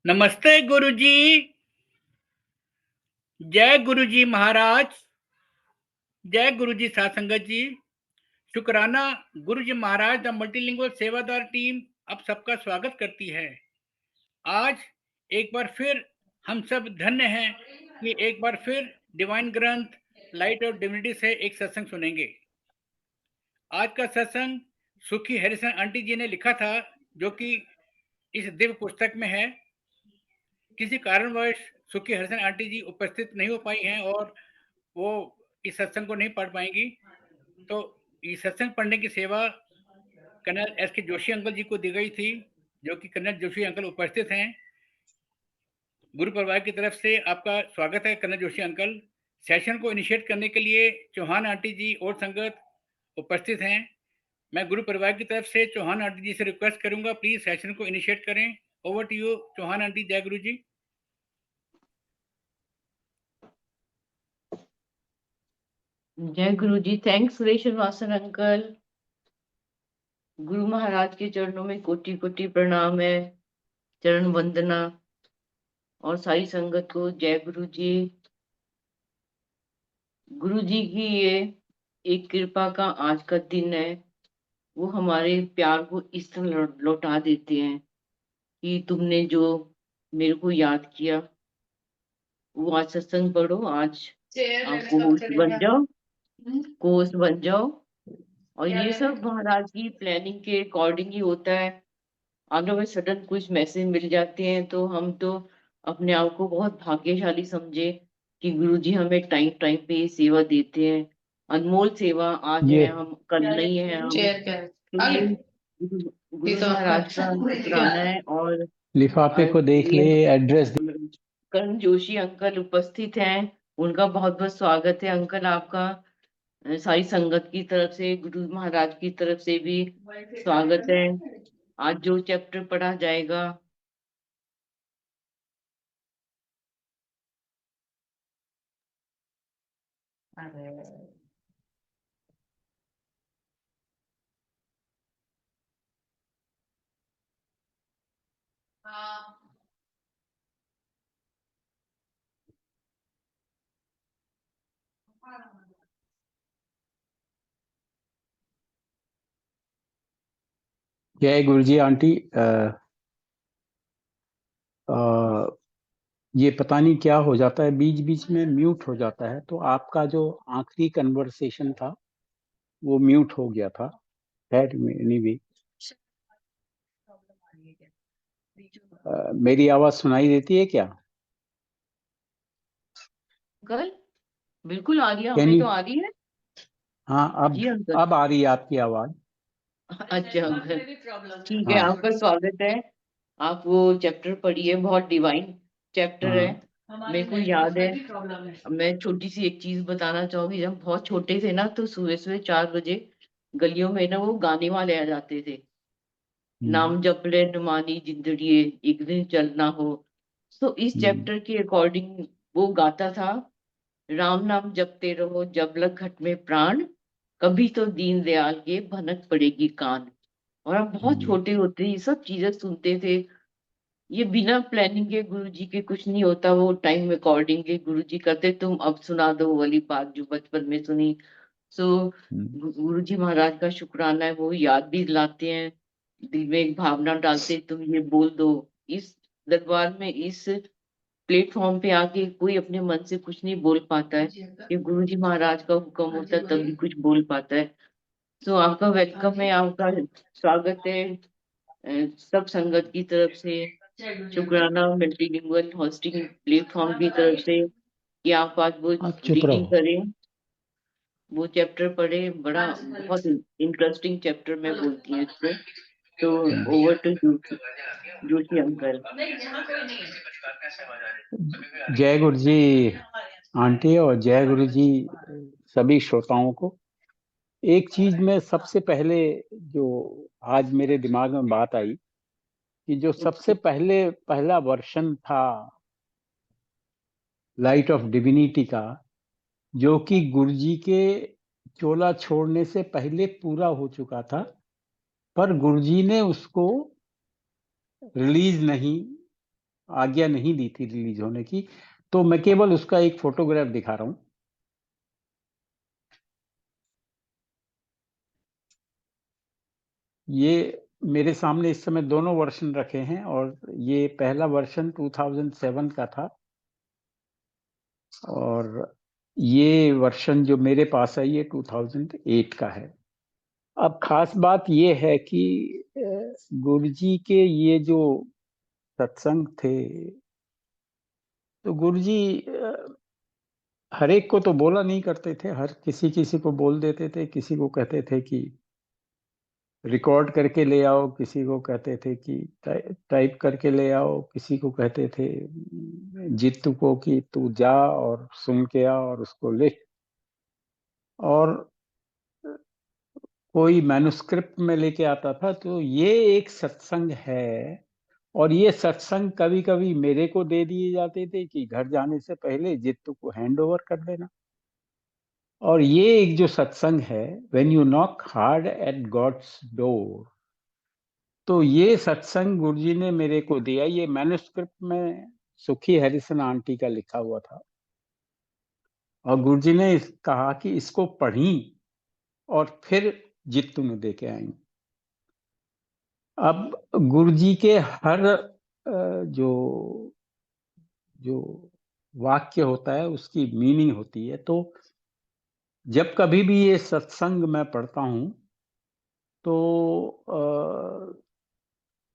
नमस्ते गुरुजी। जय गुरुजी महाराज। जय गुरुजी साथ संगत जी। शुक्राना गुरुजी महाराज द मल्टीलिंगुअल सेवादार टीम अब सबका स्वागत करती है। आज एक बार फिर हम सब धन्य हैं कि एक बार फिर डिवाइन ग्रंथ लाइट ऑफ डिविनिटी से एक सत्संग सुनेंगे। आज का सत्संग सुखी हरिसन आंटी जी ने लिखा था, जो कि इस दिव्य पुस्तक में है। किसी कारणवश सुखी हरिसन आंटी जी उपस्थित नहीं हो पाई हैं और वो इस सत्संग को नहीं पढ़ पाएंगी। तो इस सत्संग पढ़ने की सेवा कर्नल S.K. जोशी अंकल जी को दी गई थी, जो कि कर्नल जोशी अंकल उपस्थित हैं। गुरु परिवार की तरफ से आपका स्वागत है कर्नल जोशी अंकल। सेशन को इनिशिएट करने के लिए चौहान आंटी जी और संगत उपस्थित हैं। मैं गुरु परिवार की तरफ से चौहान आंटी जी से रिक्वेस्ट करूंगा, प्लीज सेशन को इनिशिएट करें। Over to you Chauhan aunty. जय गुरु जी। जय गुरु जी। Thanks Vasan uncle. गुरु महाराज के चरणों में कोटि कोटि प्रणाम है, चरण वंदना। और सारी संगत को जय गुरु जी। गुरु जी की ये एक कृपा का आज का दिन है। वो हमारे प्यार को इस तरह लौटा देते हैं कि तुमने जो मेरे को याद किया, वो आज सत्संग पढ़ो, आज आपको होस्ट बन जाओ, कोस्ट बन जाओ। और ये सब महाराज की प्लानिंग के अकॉर्डिंग ही होता है। अगर सडन कुछ मैसेज मिल जाते हैं तो हम तो अपने आप को बहुत भाग्यशाली समझे कि गुरुजी हमें टाइम टाइम पे ये सेवा देते हैं। अनमोल सेवा आज है, हम कल नहीं है। हम तो ये गुरु महाराज का शुक्राना है। और लिफाफे को देख ले, एड्रेस कर्ण जोशी अंकल उपस्थित हैं, उनका बहुत बहुत स्वागत है अंकल आपका। सारी संगत की तरफ से, गुरु महाराज की तरफ से भी स्वागत है। आज जो चैप्टर पढ़ा जाएगा, जय गुरुजी आंटी। ये पता नहीं क्या हो जाता है, बीच बीच में म्यूट हो जाता है। तो आपका जो आखिरी कन्वर्सेशन था वो म्यूट हो गया था। एनीवे, मेरी आवाज सुनाई देती है क्या? अंकल बिल्कुल आ रही है, हमें तो आ रही है। हाँ, जी अंकल। अब आ रही है आपकी आवाज। अच्छा अंकल, ठीक है। हाँ। आपका स्वागत है। आप वो चैप्टर पढ़िए, बहुत डिवाइन चैप्टर है। मेरे को याद है, मैं छोटी सी एक चीज बताना चाहूंगी। जब बहुत छोटे थे ना, तो सुबह सुबह 4 बजे गलियों में ना वो गाने वाले आ जाते थे। नाम जप ले नुमानी जिंदड़िए, एक दिन चलना हो। तो इस चैप्टर के अकॉर्डिंग वो गाता था, राम नाम जपते रहो जब लग घट में प्राण, कभी तो दीन दयाल के भनक पड़ेगी कान। और हम बहुत छोटे होते ही सब चीजें सुनते थे। ये बिना प्लानिंग के गुरुजी के कुछ नहीं होता, वो टाइम अकॉर्डिंग के गुरुजी करते। तुम अब सुना दो वो वाली बात जो बचपन में सुनी। सो गुरुजी महाराज का शुक्राना है, वो याद भी दिलाते हैं, दिल में एक भावना डालते, तुम ये बोल दो। इस दरबार में, इस प्लेटफॉर्म पे आके कोई अपने मन से कुछ नहीं बोल पाता है, कि गुरुजी महाराज का हुक्म होता है तभी कुछ बोल पाता है। तो आपका वेलकम है, आपका स्वागत है सब संगत की तरफ से। शुक्राना मल्टीलिंगुअल होस्टिंग प्लेटफॉर्म की तरफ से कि आप आज वो रीडिंग करें, वो चैप्टर पढ़े। बड़ा बहुत इंटरेस्टिंग चैप्टर में बोलती है इसको। तो ओवर टू जोशी अंकल। जय गुरु जी आंटी और जय गुरु जी सभी श्रोताओं को। एक चीज में सबसे पहले जो आज मेरे दिमाग में बात आई कि जो सबसे पहला वर्षन था लाइट ऑफ डिविनिटी का, जो कि गुरुजी के चोला छोड़ने से पहले पूरा हो चुका था, पर गुरुजी ने उसको रिलीज नहीं आज्ञा नहीं दी थी रिलीज होने की, तो मैं केवल उसका एक फोटोग्राफ दिखा रहा हूं। ये मेरे सामने इस समय दोनों वर्जन रखे हैं, और ये पहला वर्जन 2007 का था, और ये वर्जन जो मेरे पास है ये 2008 का है। अब खास बात ये है कि गुरुजी के ये जो सत्संग थे, तो गुरुजी हर एक को तो बोला नहीं करते थे, हर किसी किसी को बोल देते थे, किसी को कहते थे कि रिकॉर्ड करके ले आओ, किसी को कहते थे कि टाइप करके ले आओ, किसी को कहते थे जीतू को कि तू जा और सुन के आ और उसको लिख, और कोई मैन्युस्क्रिप्ट में लेके आता था। तो ये एक सत्संग है, और ये सत्संग कभी कभी मेरे को दे दिए जाते थे कि घर जाने से पहले जीतू को हैंड ओवर कर देना। और ये एक जो सत्संग है, when you knock hard at God's door, तो ये सत्संग गुरुजी ने मेरे को दिया। ये मैन्युस्क्रिप्ट में सुखी हरिसन आंटी का लिखा हुआ था, और गुरुजी ने कहा कि इसको पढ़ी और फिर जित्तू में दे के आई। अब गुरुजी के हर जो जो वाक्य होता है उसकी मीनिंग होती है। तो जब कभी भी ये सत्संग मैं पढ़ता हूं, तो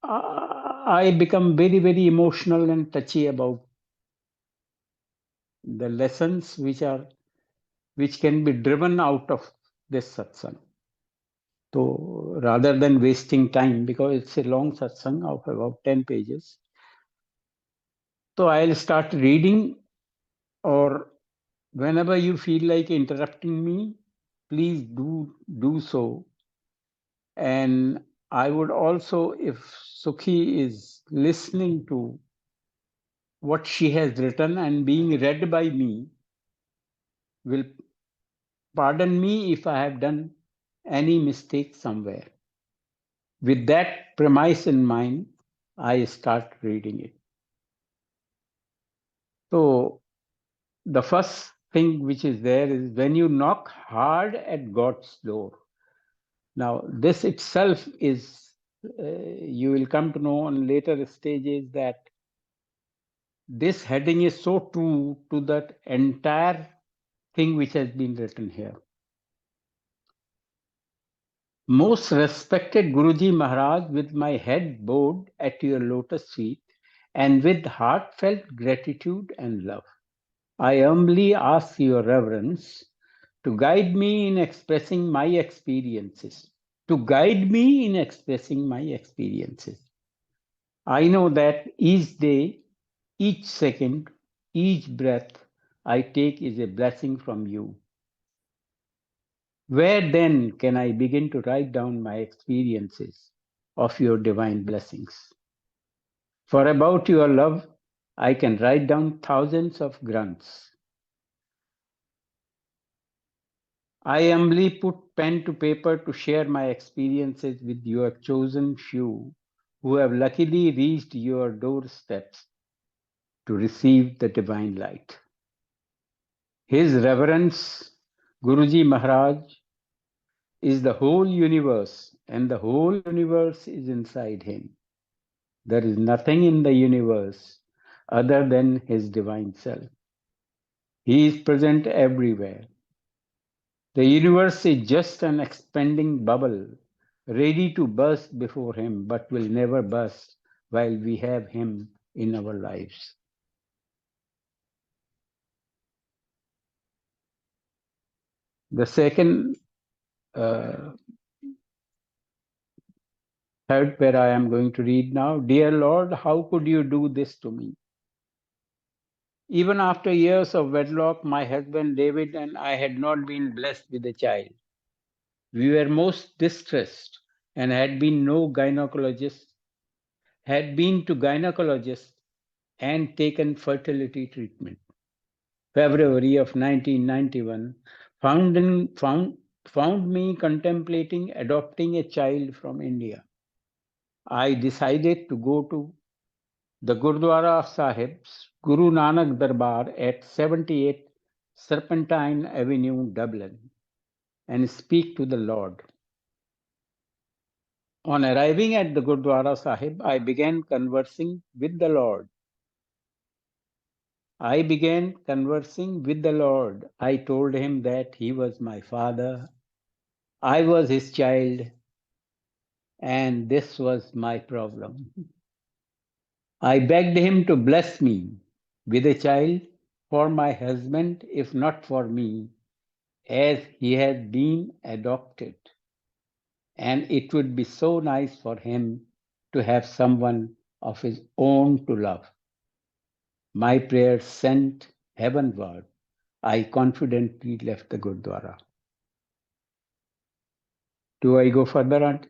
I become very, very emotional and touchy about the lessons which can be driven out of this satsang. So rather than wasting time, because it's a long satsang of about 10 pages, so I'll start reading, or whenever you feel like interrupting me, please do so. And I would also, if Sukhi is listening to what she has written and being read by me, will pardon me if I have done any mistake somewhere. With that premise in mind, I start reading it. So the first thing which is there is when you knock hard at God's door. Now this itself is, you will come to know on later stages that this heading is so true to that entire thing which has been written here. Most respected Guruji Maharaj, with my head bowed at your lotus feet and with heartfelt gratitude and love, I humbly ask your reverence to guide me in expressing my experiences. To guide me in expressing my experiences. I know that each day, each second, each breath I take is a blessing from you. Where then can I begin to write down my experiences of your divine blessings? For about your love, I can write down thousands of grunts. I humbly put pen to paper to share my experiences with your chosen few who have luckily reached your doorsteps to receive the divine light. His Reverence Guruji Maharaj is the whole universe, and the whole universe is inside him. There is nothing in the universe other than his divine self. He is present everywhere. The universe is just an expanding bubble, ready to burst before him, but will never burst while we have him in our lives. The second, third pair I am going to read now. Dear Lord, how could you do this to me? Even after years of wedlock, my husband David and I had not been blessed with a child. We were most distressed and had been to gynecologists and taken fertility treatment. February of 1991 found me contemplating adopting a child from India. I decided to go to the Gurdwara Sahib's Guru Nanak Darbar at 78 Serpentine Avenue, Dublin, and speak to the Lord. On arriving at the Gurdwara Sahib, I began conversing with the Lord. I told him that he was my father, I was his child, and this was my problem. I begged him to bless me with a child for my husband, if not for me, as he had been adopted. And it would be so nice for him to have someone of his own to love. My prayer sent heavenward. I confidently left the Gurdwara. Do I go further, Aunt?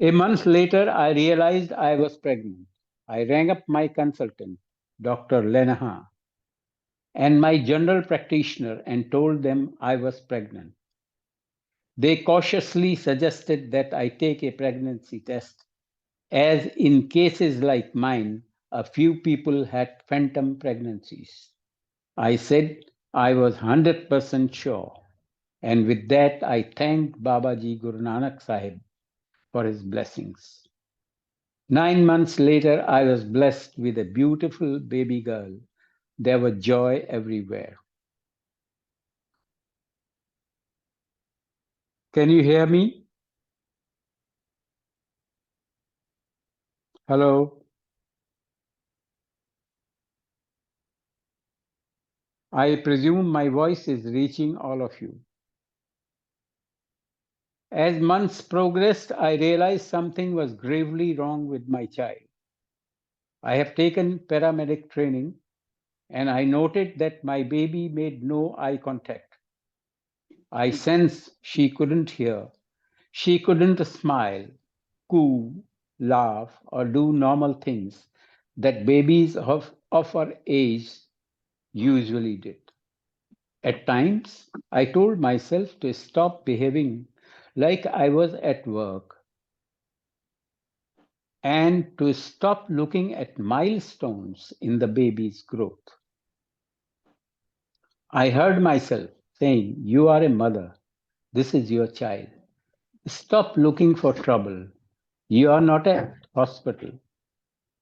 A month later, I realized I was pregnant. I rang up my consultant, Dr. Lenaha, and my general practitioner and told them I was pregnant. They cautiously suggested that I take a pregnancy test, as in cases like mine, a few people had phantom pregnancies. I said I was 100% sure, and with that I thanked Babaji Guru Nanak Sahib for his blessings. 9 months later, I was blessed with a beautiful baby girl. There was joy everywhere. Can you hear me? Hello? I presume my voice is reaching all of you. As months progressed, I realized something was gravely wrong with my child. I have taken paramedic training, and I noted that my baby made no eye contact. I sensed she couldn't hear. She couldn't smile, coo, laugh, or do normal things that babies of her age usually did. At times, I told myself to stop behaving like I was at work and to stop looking at milestones in the baby's growth. I heard myself saying, "You are a mother. This is your child. Stop looking for trouble. You are not at hospital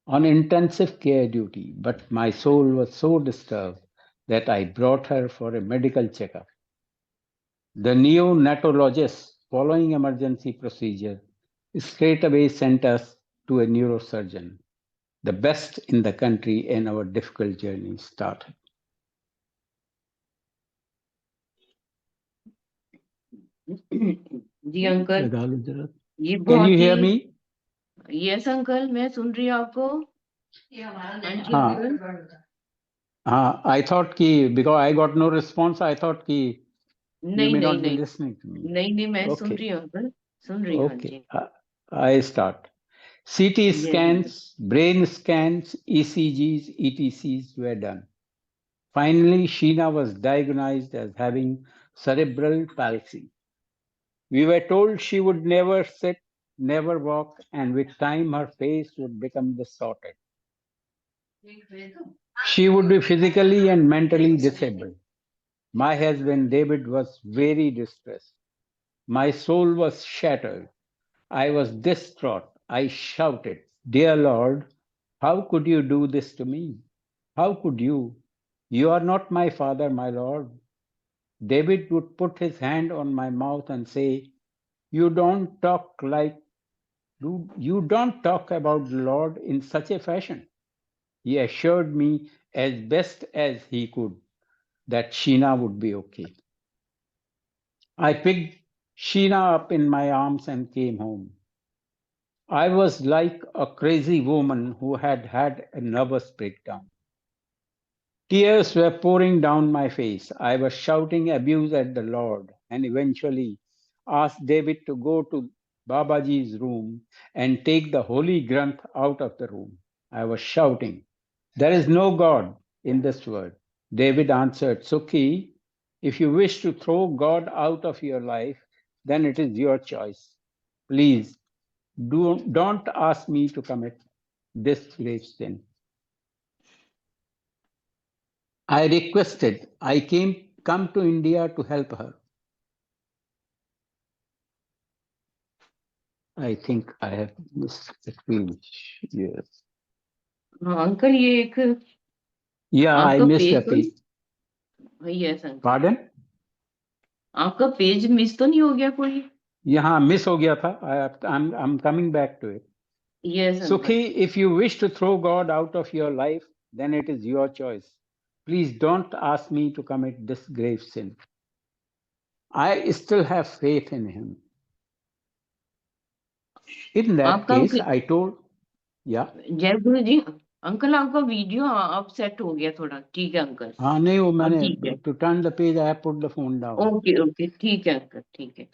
on intensive care duty." But my soul was so disturbed that I brought her for a medical checkup. The neonatologist, following emergency procedure, straight away sent us to a neurosurgeon, the best in the country, and our difficult journey started. जी uncle, ये Can बहुत you hear ही me? Yes uncle, मैं सुन रही हूँ आपको। Aunty uncle, I thought कि because I got no response, I thought कि you नहीं may नहीं not be नहीं listening to me. नहीं मैं सुन Okay, रही हूँ अंकल, सुन रही हूँ। हाँ okay. जी, I start. CT yes, scans, brain scans, ECGs, ETCs were done. Finally, Sheena was diagnosed as having cerebral palsy. We were told she would never sit, never walk, and with time her face would become distorted. She would be physically and mentally disabled. My husband David was very distressed. My soul was shattered. I was distraught. I shouted, "Dear Lord, how could you do this to me? How could you? You are not my father, my Lord." David would put his hand on my mouth and say, "You don't talk like you don't talk about the Lord in such a fashion." He assured me as best as he could that Sheena would be okay. I picked Sheena up in my arms and came home. I was like a crazy woman who had had a nervous breakdown. Tears were pouring down my face. I was shouting abuse at the Lord and eventually asked David to go to Babaji's room and take the Holy Granth out of the room. I was shouting, "There is no God in this world." David answered, "Sukhi, if you wish to throw God out of your life, then it is your choice. Please don't ask me to commit this grave sin. I requested. I come to India to help her. I think I have missed between. Yes. Uncle ये एक Yeah, I आपका missed a page page. Yes uncle Pardon? आपका page miss तो नहीं हो गया कोई? यहाँ miss हो गया था. I'm coming back to it. Yes uncle Sukhi, if you wish to throw God out of your life, then it is your choice. Please don't ask me to commit this grave sin. I still have faith in him. In that आपका case, I told, yeah. जय गुरु जी uncle आपका video अब set हो गया थोड़ा ठीक है uncle हाँ नहीं वो अब मैंने ठीक है to turn the page, I put the phone down. Okay okay ठीक है अंकल ठीक है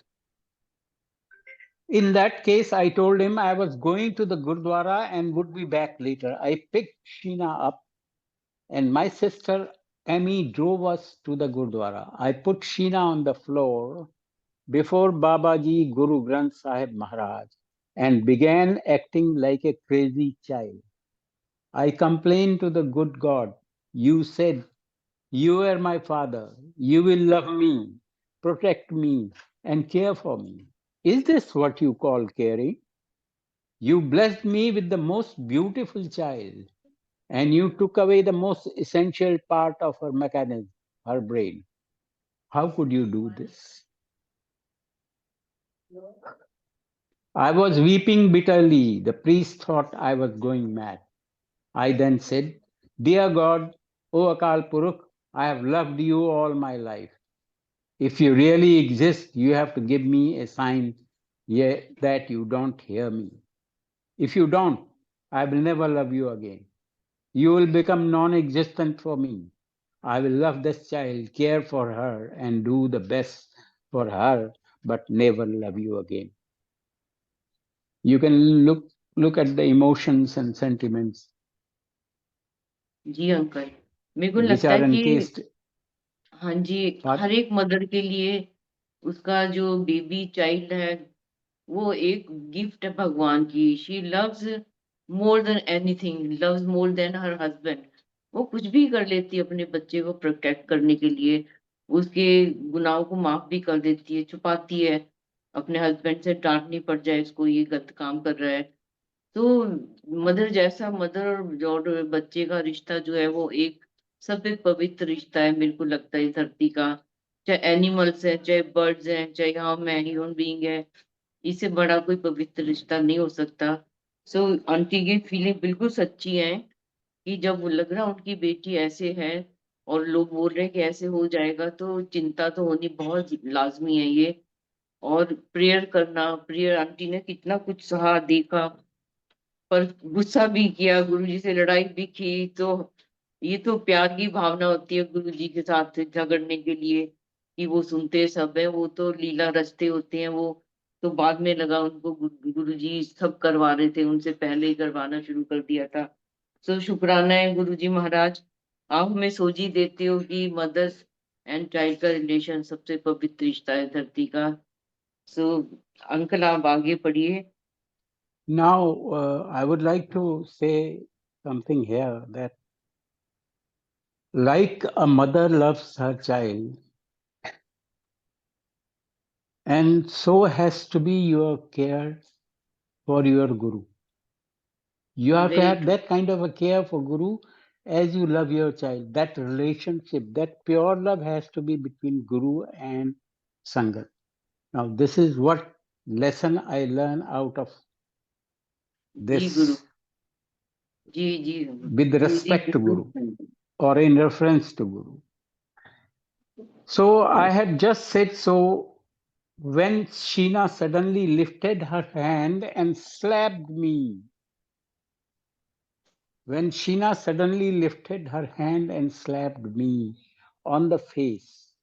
In that case, I told him I was going to the Gurdwara and would be back later. I picked Sheena up and my sister Amy drove us to the Gurdwara. I put Sheena on the floor before Babaji Guru Granth Sahib Maharaj and began acting like a crazy child. I complained to the good God. You said, you are my father. You will love me, protect me, and care for me. Is this what you call caring? You blessed me with the most beautiful child, and you took away the most essential part of her mechanism, her brain. How could you do this? I was weeping bitterly. The priest thought I was going mad. I then said, Dear God, O Akal Purukh, I have loved you all my life. If you really exist, you have to give me a sign that you don't hear me. If you don't, I will never love you again. You will become non existent for me. I will love this child, care for her, and do the best for her, but never love you again. You can look at the emotions and sentiments जी uncle मेरे को which लगता are है कि encased. हाँ जी What? हर एक mother के लिए उसका जो बेबी चाइल्ड है वो एक गिफ्ट है भगवान की she loves more than anything loves more than her husband वो कुछ भी कर लेती है अपने बच्चे को प्रोटेक्ट करने के लिए उसके गुनाहों को माफ भी कर देती है छुपाती है अपने हस्बैंड से डांटनी पड़ जाए इसको ये गलत काम कर रहा है तो मदर जैसा मदर और बच्चे का रिश्ता जो है वो एक सबसे पवित्र रिश्ता है मेरे को लगता है इस धरती का चाहे एनिमल्स है चाहे बर्ड्स हैं चाहे हम ह्यूमन बीइंग है इससे बड़ा कोई पवित्र रिश्ता नहीं हो सकता सो आंटी की फीलिंग बिल्कुल सच्ची है कि जब वो लग रहा उनकी बेटी ऐसे है और लोग बोल रहे हैं कि ऐसे हो जाएगा तो चिंता तो होनी बहुत लाजमी है ये और प्रेयर करना प्रेयर आंटी ने कितना कुछ सहा देखा पर गुस्सा भी किया गुरुजी से लड़ाई भी की तो ये तो प्यार की भावना होती है गुरुजी के साथ झगड़ने के लिए कि वो सुनते सब है वो तो लीला रचते होते हैं वो तो बाद में लगा उनको गुरुजी सब करवा रहे थे उनसे पहले ही करवाना शुरू कर दिया था सो शुक्राना है गुरुजी महाराज आप हमें सोझी देते हो कि मदर्स एंड चाइल्ड का रिलेशन सबसे पवित्र रिश्ता है धरती का सो अंकल आप आगे पढ़िए Now, I would like to say something here that, like a mother loves her child, and so has to be your care for your Guru. You have to very have that kind of a care for Guru as you love your child. That relationship, that pure love has to be between Guru and Sangat. Now, this is what lesson I learn out of ji Guru this ji ji with Guru ji respect to Guru बिल्कुल or in reference to Guru. So I had just said so when Sheena suddenly lifted her hand and slapped me. When Sheena suddenly lifted her hand and slapped me on the face.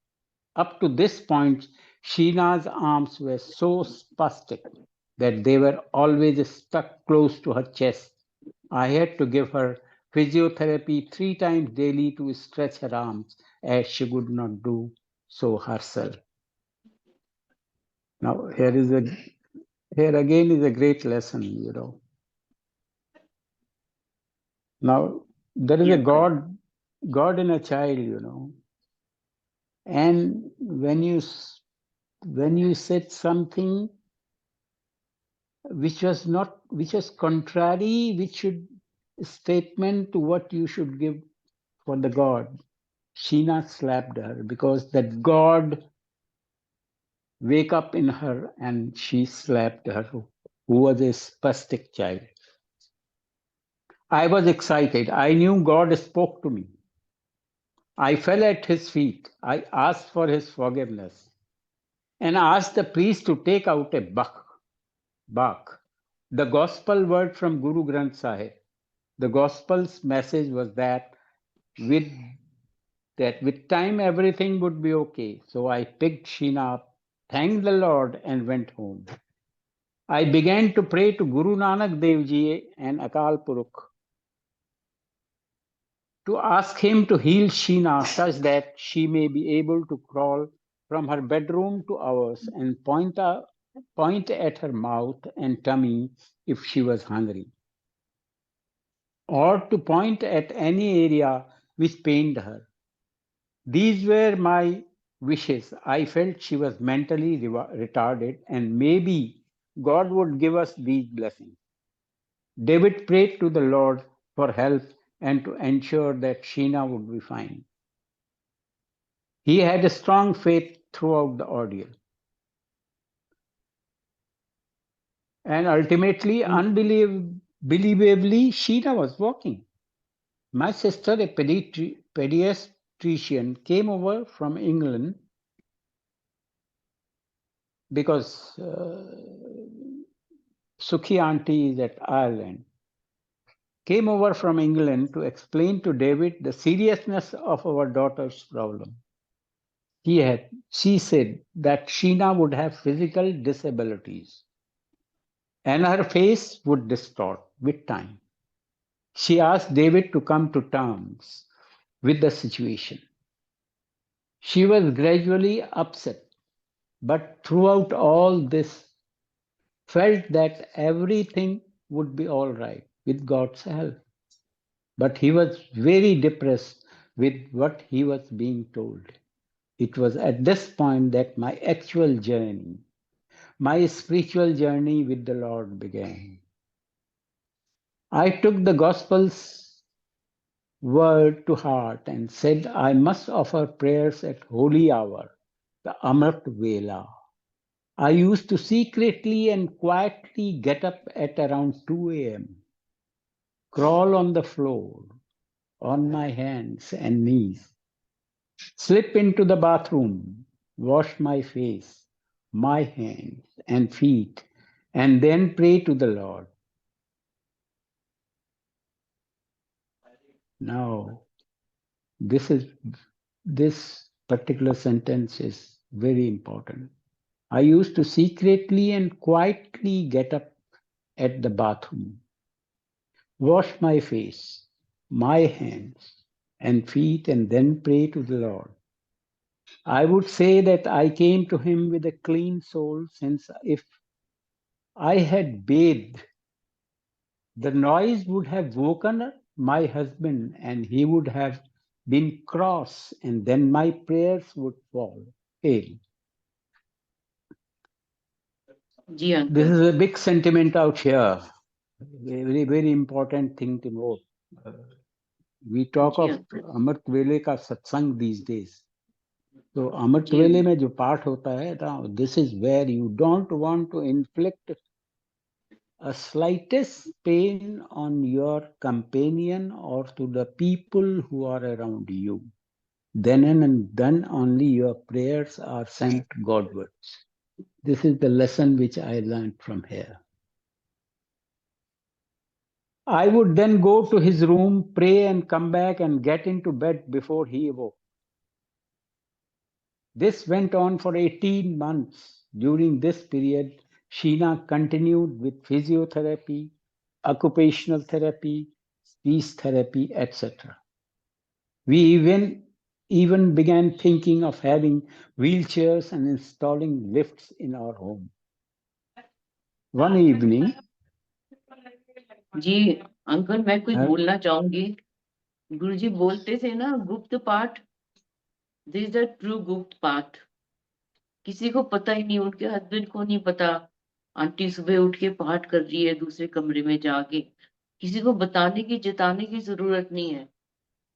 Up to this point, Sheena's arms were so spastic that they were always stuck close to her chest. I had to give her physiotherapy 3 times daily to stretch her arms, as she could not do so herself. Now, here is a Here again is a great lesson, you know. Now, there is a God in a child, you know. And when you said something which was contrary, statement to what you should give for the God, Sheena slapped her because that God wake up in her and she slapped her, who was a spastic child. I was excited. I knew God spoke to me. I fell at his feet. I asked for his forgiveness and asked the priest to take out a buck, the gospel word from Guru Granth Sahib. The gospel's message was that with time everything would be okay. So I picked Sheena up, thanked the Lord, and went home. I began to pray to Guru Nanak Dev Ji and Akal Purukh to ask him to heal Sheena such that she may be able to crawl from her bedroom to ours and point at her mouth and tummy if she was hungry, or to point at any area which pained her. These were my wishes. I felt she was mentally retarded and maybe God would give us these blessings. David prayed to the Lord for help and to ensure that Sheena would be fine. He had a strong faith throughout the ordeal. And ultimately, unbelievably, Sheena was walking. My sister, a pediatrician, came over from England because SUKHI aunty is at Ireland. Came over from England to explain to David the seriousness of our daughter's problem. She said that Sheena would have physical disabilities and her face would distort with time. She asked David to come to terms with the situation. She was gradually upset, but throughout all this, felt that everything would be all right with God's help. But he was very depressed with what he was being told. It was at this point that my actual journey, my spiritual journey with the Lord began. I took the Gospel's word to heart and said, I must offer prayers at holy hour, the Amrit Vela. I used to secretly and quietly get up at around 2 a.m., crawl on the floor, on my hands and knees, slip into the bathroom, wash my face, my hands and feet, and then pray to the Lord. Now, this particular sentence is very important. I used to secretly and quietly get up at the bathroom, wash my face, my hands and feet, and then pray to the Lord. I would say that I came to him with a clean soul, since if I had bathed, the noise would have woken my husband and he would have been cross, and then my prayers would fail. जी uncle. This is a big sentiment out here. Very, very important thing to know. We talk जी of uncle. Amrit Vele ka satsang these days. So Amrit जी Vele uncle. में जो पाठ होता है, now this is where you don't want to inflict a slightest pain on your companion or to the people who are around you. Then and then only your prayers are sent Godwards. This is the lesson which I learned from here. I would then go to his room, pray and come back and get into bed before he awoke. This went on for 18 months. During this period, Sheena continued with physiotherapy, occupational therapy, speech therapy, etc. We even began thinking of having wheelchairs and installing lifts in our home. one evening. जी uncle, मैं कुछ बोलना चाहूंगी। गुरुजी बोलते थे ना, गुप्त पाठ, दिस इज द ट्रू गुप्त पाठ। किसी को पता ही नहीं, उनके हस्बैंड को नहीं पता आंटी सुबह उठ के पाठ कर रही है दूसरे कमरे में जाके। किसी को बताने की, जताने की जरूरत नहीं है।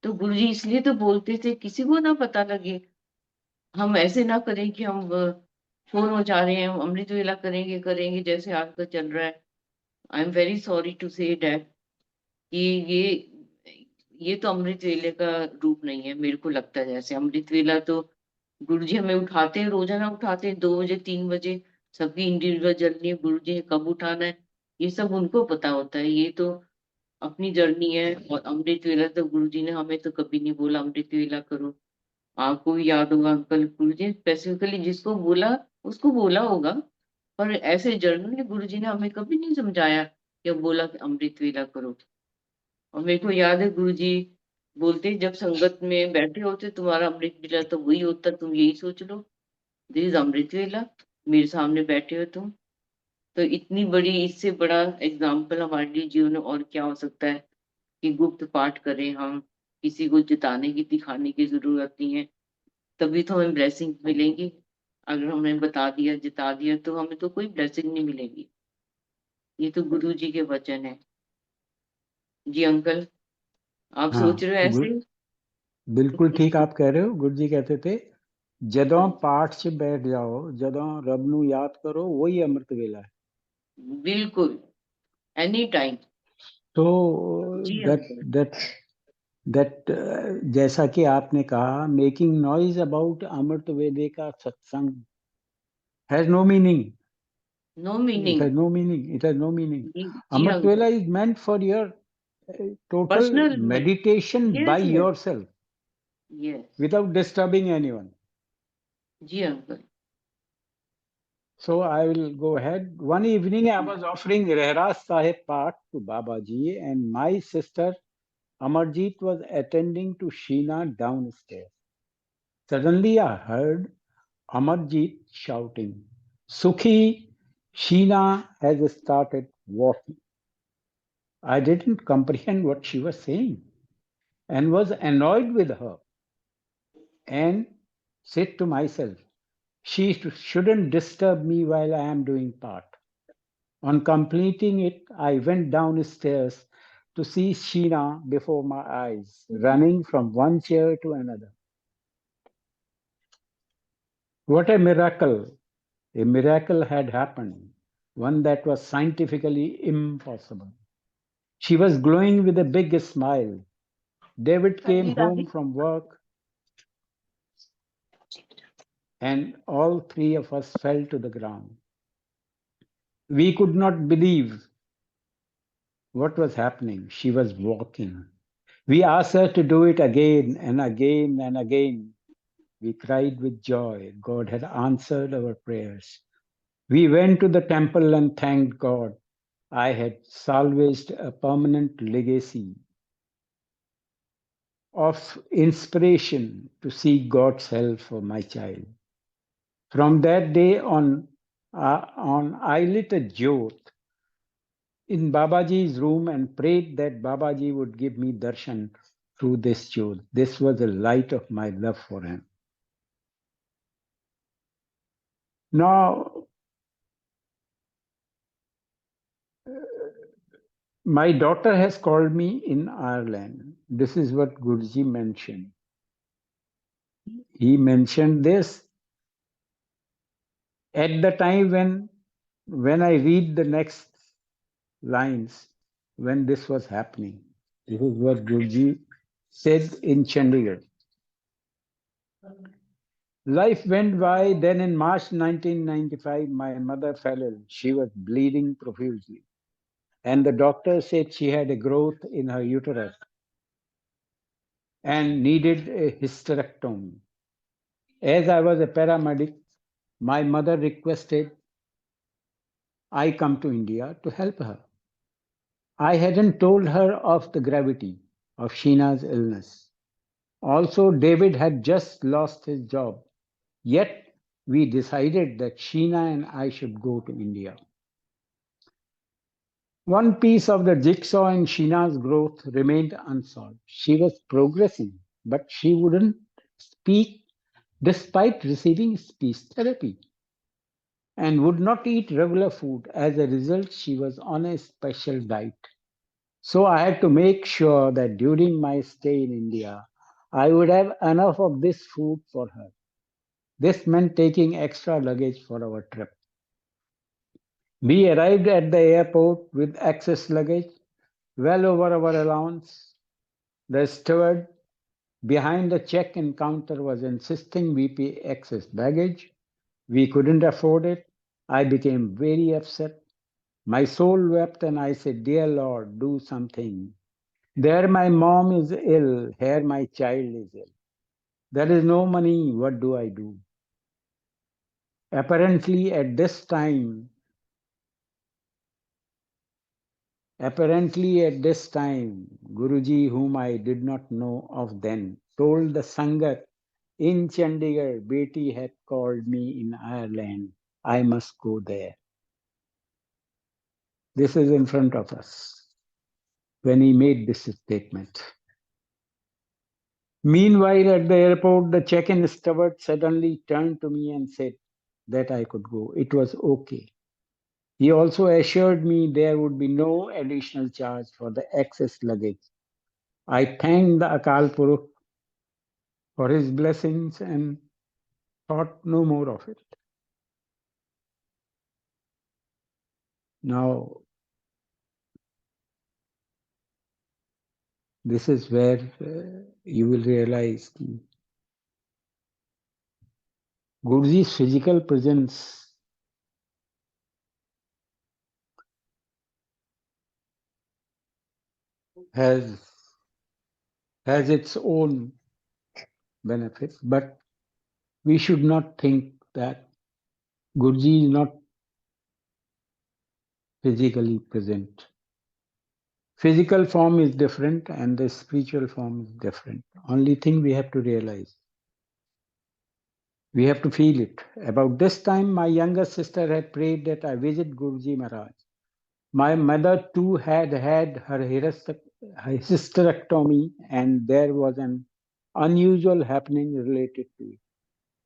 तो गुरुजी इसलिए तो बोलते थे, किसी को ना पता लगे। हम ऐसे ना करें कि हम फोन मचा रहे हैं, अमृत वेला करेंगे करेंगे जैसे आजकल चल रहा है। I am very sorry to say that कि ये तो अमृत वेले का रूप नहीं है। मेरे को लगता है जैसे अमृत वेला तो गुरुजी हमें उठाते हैं, रोजाना उठाते हैं 2 बजे 3 बजे। सबकी इंडिविजुअल जर्नी है, गुरुजी ने कब उठाना है ये सब उनको पता होता है। ये तो अपनी जर्नी है। और अमृत वेला तो गुरुजी ने हमें तो कभी नहीं बोला अमृत वेला करो। आपको भी याद होगा अंकल, गुरुजी स्पेसिफिकली जिसको बोला उसको बोला होगा, पर ऐसे जनरली गुरुजी ने हमें कभी नहीं समझाया या बोला कि अमृत वेला करो। और मेरे को याद है गुरुजी बोलते, जब संगत में बैठे होते तुम्हारा अमृत वेला तो वही होता, तुम यही सोच लो दिस इज अमृत वेला, मेरे सामने बैठे हो तुम। तो इतनी बड़ी, इससे बड़ा एग्जाम्पल हमारे लिए जीवन में और क्या हो सकता है कि गुप्त पाठ करें हम। किसी को जिताने की, दिखाने की जरूरत नहीं है। तभी तो हमें ब्लेसिंग मिलेंगी। अगर हमने बता दिया, जिता दिया, तो हमें तो कोई ब्लेसिंग नहीं मिलेगी। ये तो गुरु जी के वचन है। जी अंकल, आप सोच रहे हो ऐसे? बिल्कुल ठीक आप कह रहे हो। गुरु जी कहते थे जदों पाठ से बैठ जाओ, जदों रब नू याद करो, वही अमृत वेला है। बिल्कुल, एनी टाइम। तो जी दैट अंकल। दैट दैट जैसा कि आपने कहा, मेकिंग नॉइज अबाउट अमृत वेले का satsang has no meaning. No It meaning. has no meaning. It has no meaning. जी Amrit Vela uncle, is meant for your total personal में। meditation by yes yes yourself yes. without disturbing anyone. जी uncle. So I will go ahead. One evening I was offering Rehras Sahib Path to Babaji, and my sister Amarjeet was attending to Sheena downstairs. Suddenly I heard Amarjeet shouting, "Sukhi, Sheena has started walking." I didn't comprehend what she was saying and was annoyed with her, and said to myself, she shouldn't disturb me while I am doing part. On completing it, I went downstairs to see Sheena before my eyes, running from one chair to another. What a miracle! A miracle had happened, one that was scientifically impossible. She was glowing with a big smile. David came home from work, and all three of us fell to the ground. We could not believe what was happening. She was walking. We asked her to do it again and again and again. We cried with joy. God had answered our prayers. We went to the temple and thanked God. I had salvaged a permanent legacy of inspiration to seek God's help for my child. From that day on, I lit a jyot in Babaji's room and prayed that Babaji would give me darshan through this jyot. This was the light of my love for him. Now, my daughter has called me in Ireland. This is what Guruji mentioned. He mentioned this at the time when I read the next lines, when this was happening. This is what Guruji said in Chandigarh. Life went by. Then in March 1995, my mother fell ill. She was bleeding profusely, and the doctor said she had a growth in her uterus and needed a hysterectomy. As I was a paramedic, my mother requested I come to India to help her. I hadn't told her of the gravity of Sheena's illness. Also, David had just lost his job. Yet, we decided that Sheena and I should go to India. One piece of the jigsaw in Sheena's growth remained unsolved. She was progressing, but she wouldn't speak despite receiving speech therapy and would not eat regular food. As a result, she was on a special diet. So I had to make sure that during my stay in India, I would have enough of this food for her. This meant taking extra luggage for our trip. We arrived at the airport with excess luggage, well over our allowance. The steward behind the check-in counter was insisting we pay excess baggage. We couldn't afford it. I became very upset. My soul wept and I said, Dear Lord, do something. There my mom is ill, here my child is ill. There is no money, what do I do? Apparently at this time, Guruji, whom I did not know of then, told the Sangat in Chandigarh, Beti had called me in Ireland. I must go there. This is in front of us when he made this statement. Meanwhile, at the airport, the check-in steward suddenly turned to me and said that I could go. It was okay. He also assured me there would be no additional charge for the excess luggage. I thanked the Akal Purukh for his blessings and thought no more of it. Now, this is where you will realize Guruji's physical presence has its own benefits, but we should not think that Guruji is not physically present. Physical form is different and the spiritual form is different. Only thing we have to realize, we have to feel it. About this time, my younger sister had prayed that I visit Guruji Maharaj. My mother too had had her hysterectomy, and there was an unusual happening related to it.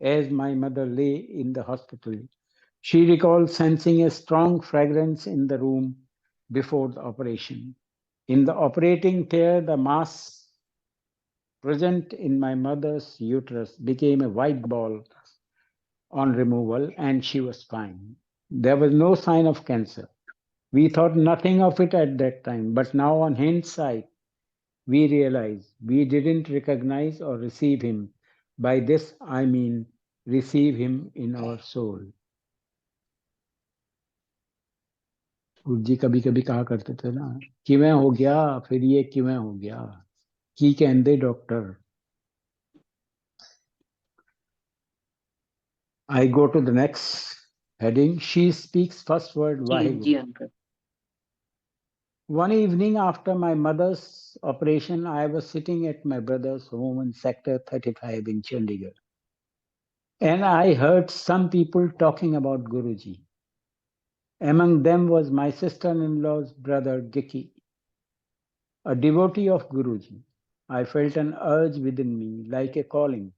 As my mother lay in the hospital, she recalled sensing a strong fragrance in the room before the operation. In the operating theatre, the mass present in my mother's uterus became a white ball on removal, and she was fine. There was no sign of cancer. We thought nothing of it at that time, but now on hindsight, we realize we didn't recognize or receive him. By this, I mean receive him in our soul. गुरु जी कभी कभी कहा करते थे ना, किवें हो गया, फिर ये किवें हो गया, की कहंदे doctor. I go to the next heading. She speaks first word Vaheguru. uncle. One evening after my mother's operation, I was sitting at my brother's home in Sector 35 in Chandigarh. And I heard some people talking about Guruji. Among them was my sister-in-law's brother Giki, a devotee of Guruji. I felt an urge within me, like a calling.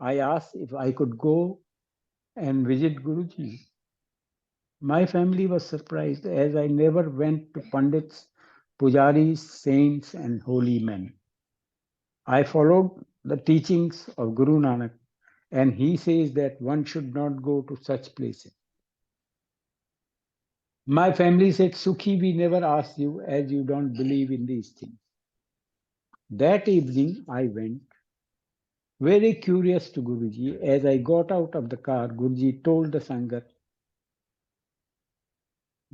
I asked if I could go and visit Guruji. My family was surprised as I never went to Pandits, Pujaris, saints, and holy men. I followed the teachings of Guru Nanak, and he says that one should not go to such places. My family said, Sukhi, we never asked you as you don't believe in these things. That evening, I went, very curious to Guruji. As I got out of the car, Guruji told the Sangat,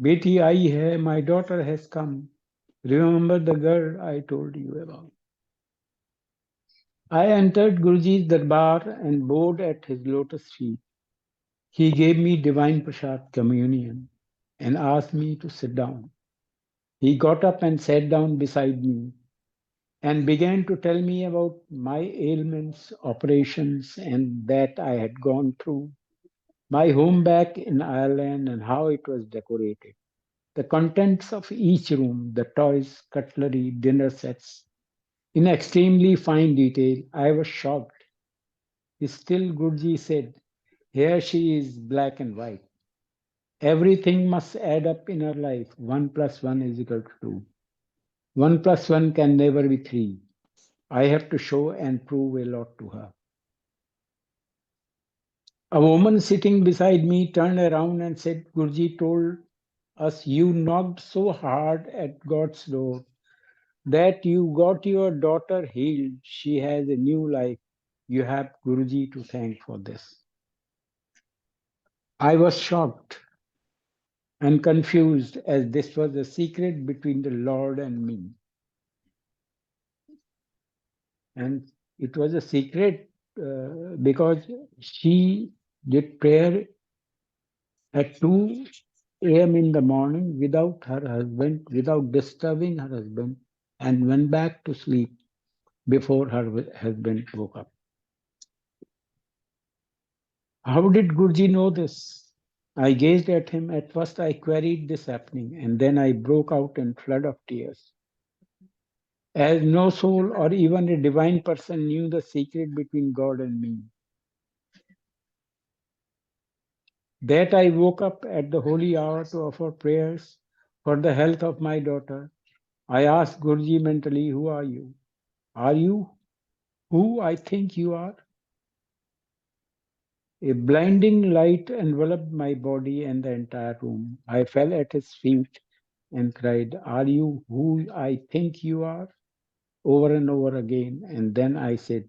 Beti aayi hai, my daughter has come. Remember the girl I told you about. I entered Guruji's darbar and bowed at his lotus feet. He gave me divine prasad communion and asked me to sit down. He got up and sat down beside me and began to tell me about my ailments, operations, and that I had gone through, my home back in Ireland and how it was decorated. the contents of each room, the toys, cutlery, dinner sets, in extremely fine detail. I was shocked. Still, Guruji said, here she is black and white. Everything must add up in her life. 1 + 1 = 2. 1 + 1 can never be 3. I have to show and prove a lot to her. A woman sitting beside me turned around and said, Guruji told us you knocked so hard at God's door that you got your daughter healed. She has a new life. You have Guruji to thank for this. I was shocked and confused, as this was a secret between the Lord and me. And it was a secret because she did prayer at 2 a.m. in the morning without her husband, without disturbing her husband, and went back to sleep before her husband woke up. How did Guruji know this? I gazed at him. At first I queried this happening, and then I broke out in flood of tears. As no soul or even a divine person knew the secret between God and me. That I woke up at the holy hour to offer prayers for the health of my daughter. I asked Guruji mentally, who are you? Are you who I think you are? A blinding light enveloped my body and the entire room. I fell at his feet and cried, are you who I think you are? Over and over again. And then I said,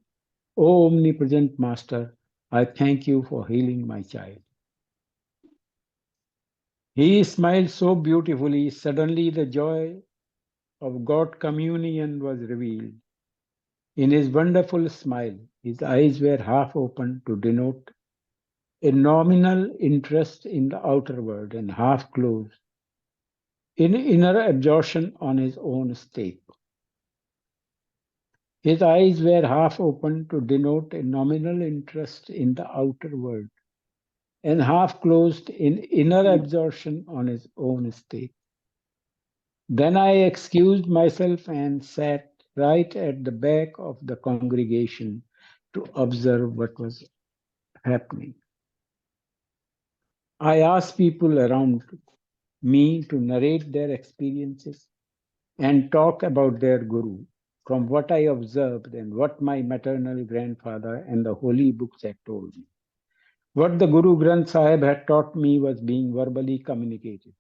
O omnipresent Master, I thank you for healing my child. He smiled so beautifully. Suddenly the joy of God communion was revealed. In his wonderful smile, his eyes were half open to denote a nominal interest in the outer world and half closed in inner absorption on his own state. His eyes were half open to denote a nominal interest in the outer world and half closed in inner absorption on his own state. Then I excused myself and sat right at the back of the congregation to observe what was happening. I asked people around me to narrate their experiences and talk about their Guru. From what I observed and what my maternal grandfather and the holy books had told me. What the Guru Granth Sahib had taught me was being verbally communicated.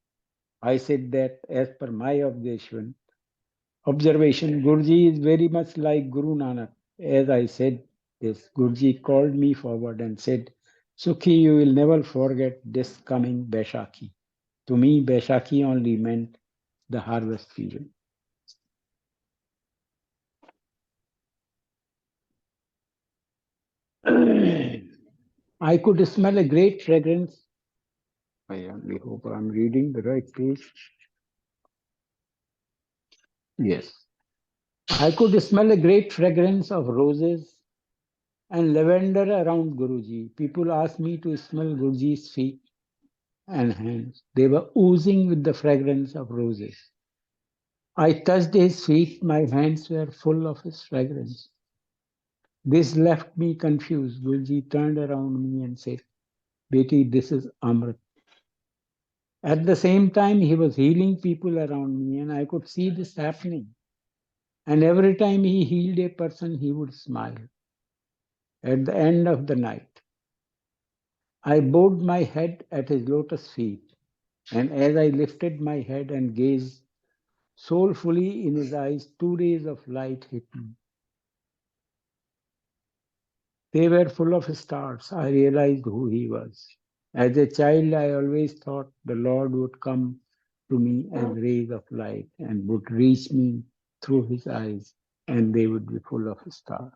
I said that as per my observation, Guruji is very much like Guru Nanak. As I said this, Guruji called me forward and said, Sukhi, you will never forget this coming Baishakhi. To me, Baishakhi only meant the harvest season. I could smell a great fragrance. I only hope I'm reading the right page. Yes. I could smell a great fragrance of roses and lavender around Guruji. People asked me to smell Guruji's feet and hands. They were oozing with the fragrance of roses. I touched his feet. My hands were full of his fragrance. This left me confused. Guruji turned around me and said, Beti, this is Amrit. At the same time, he was healing people around me, and I could see this happening. And every time he healed a person, he would smile. At the end of the night, I bowed my head at his lotus feet, and as I lifted my head and gazed soulfully in his eyes, 2 rays of light hit me. They were full of stars. I realized who he was. As a child, I always thought the Lord would come to me as rays of light and would reach me through his eyes, and they would be full of stars.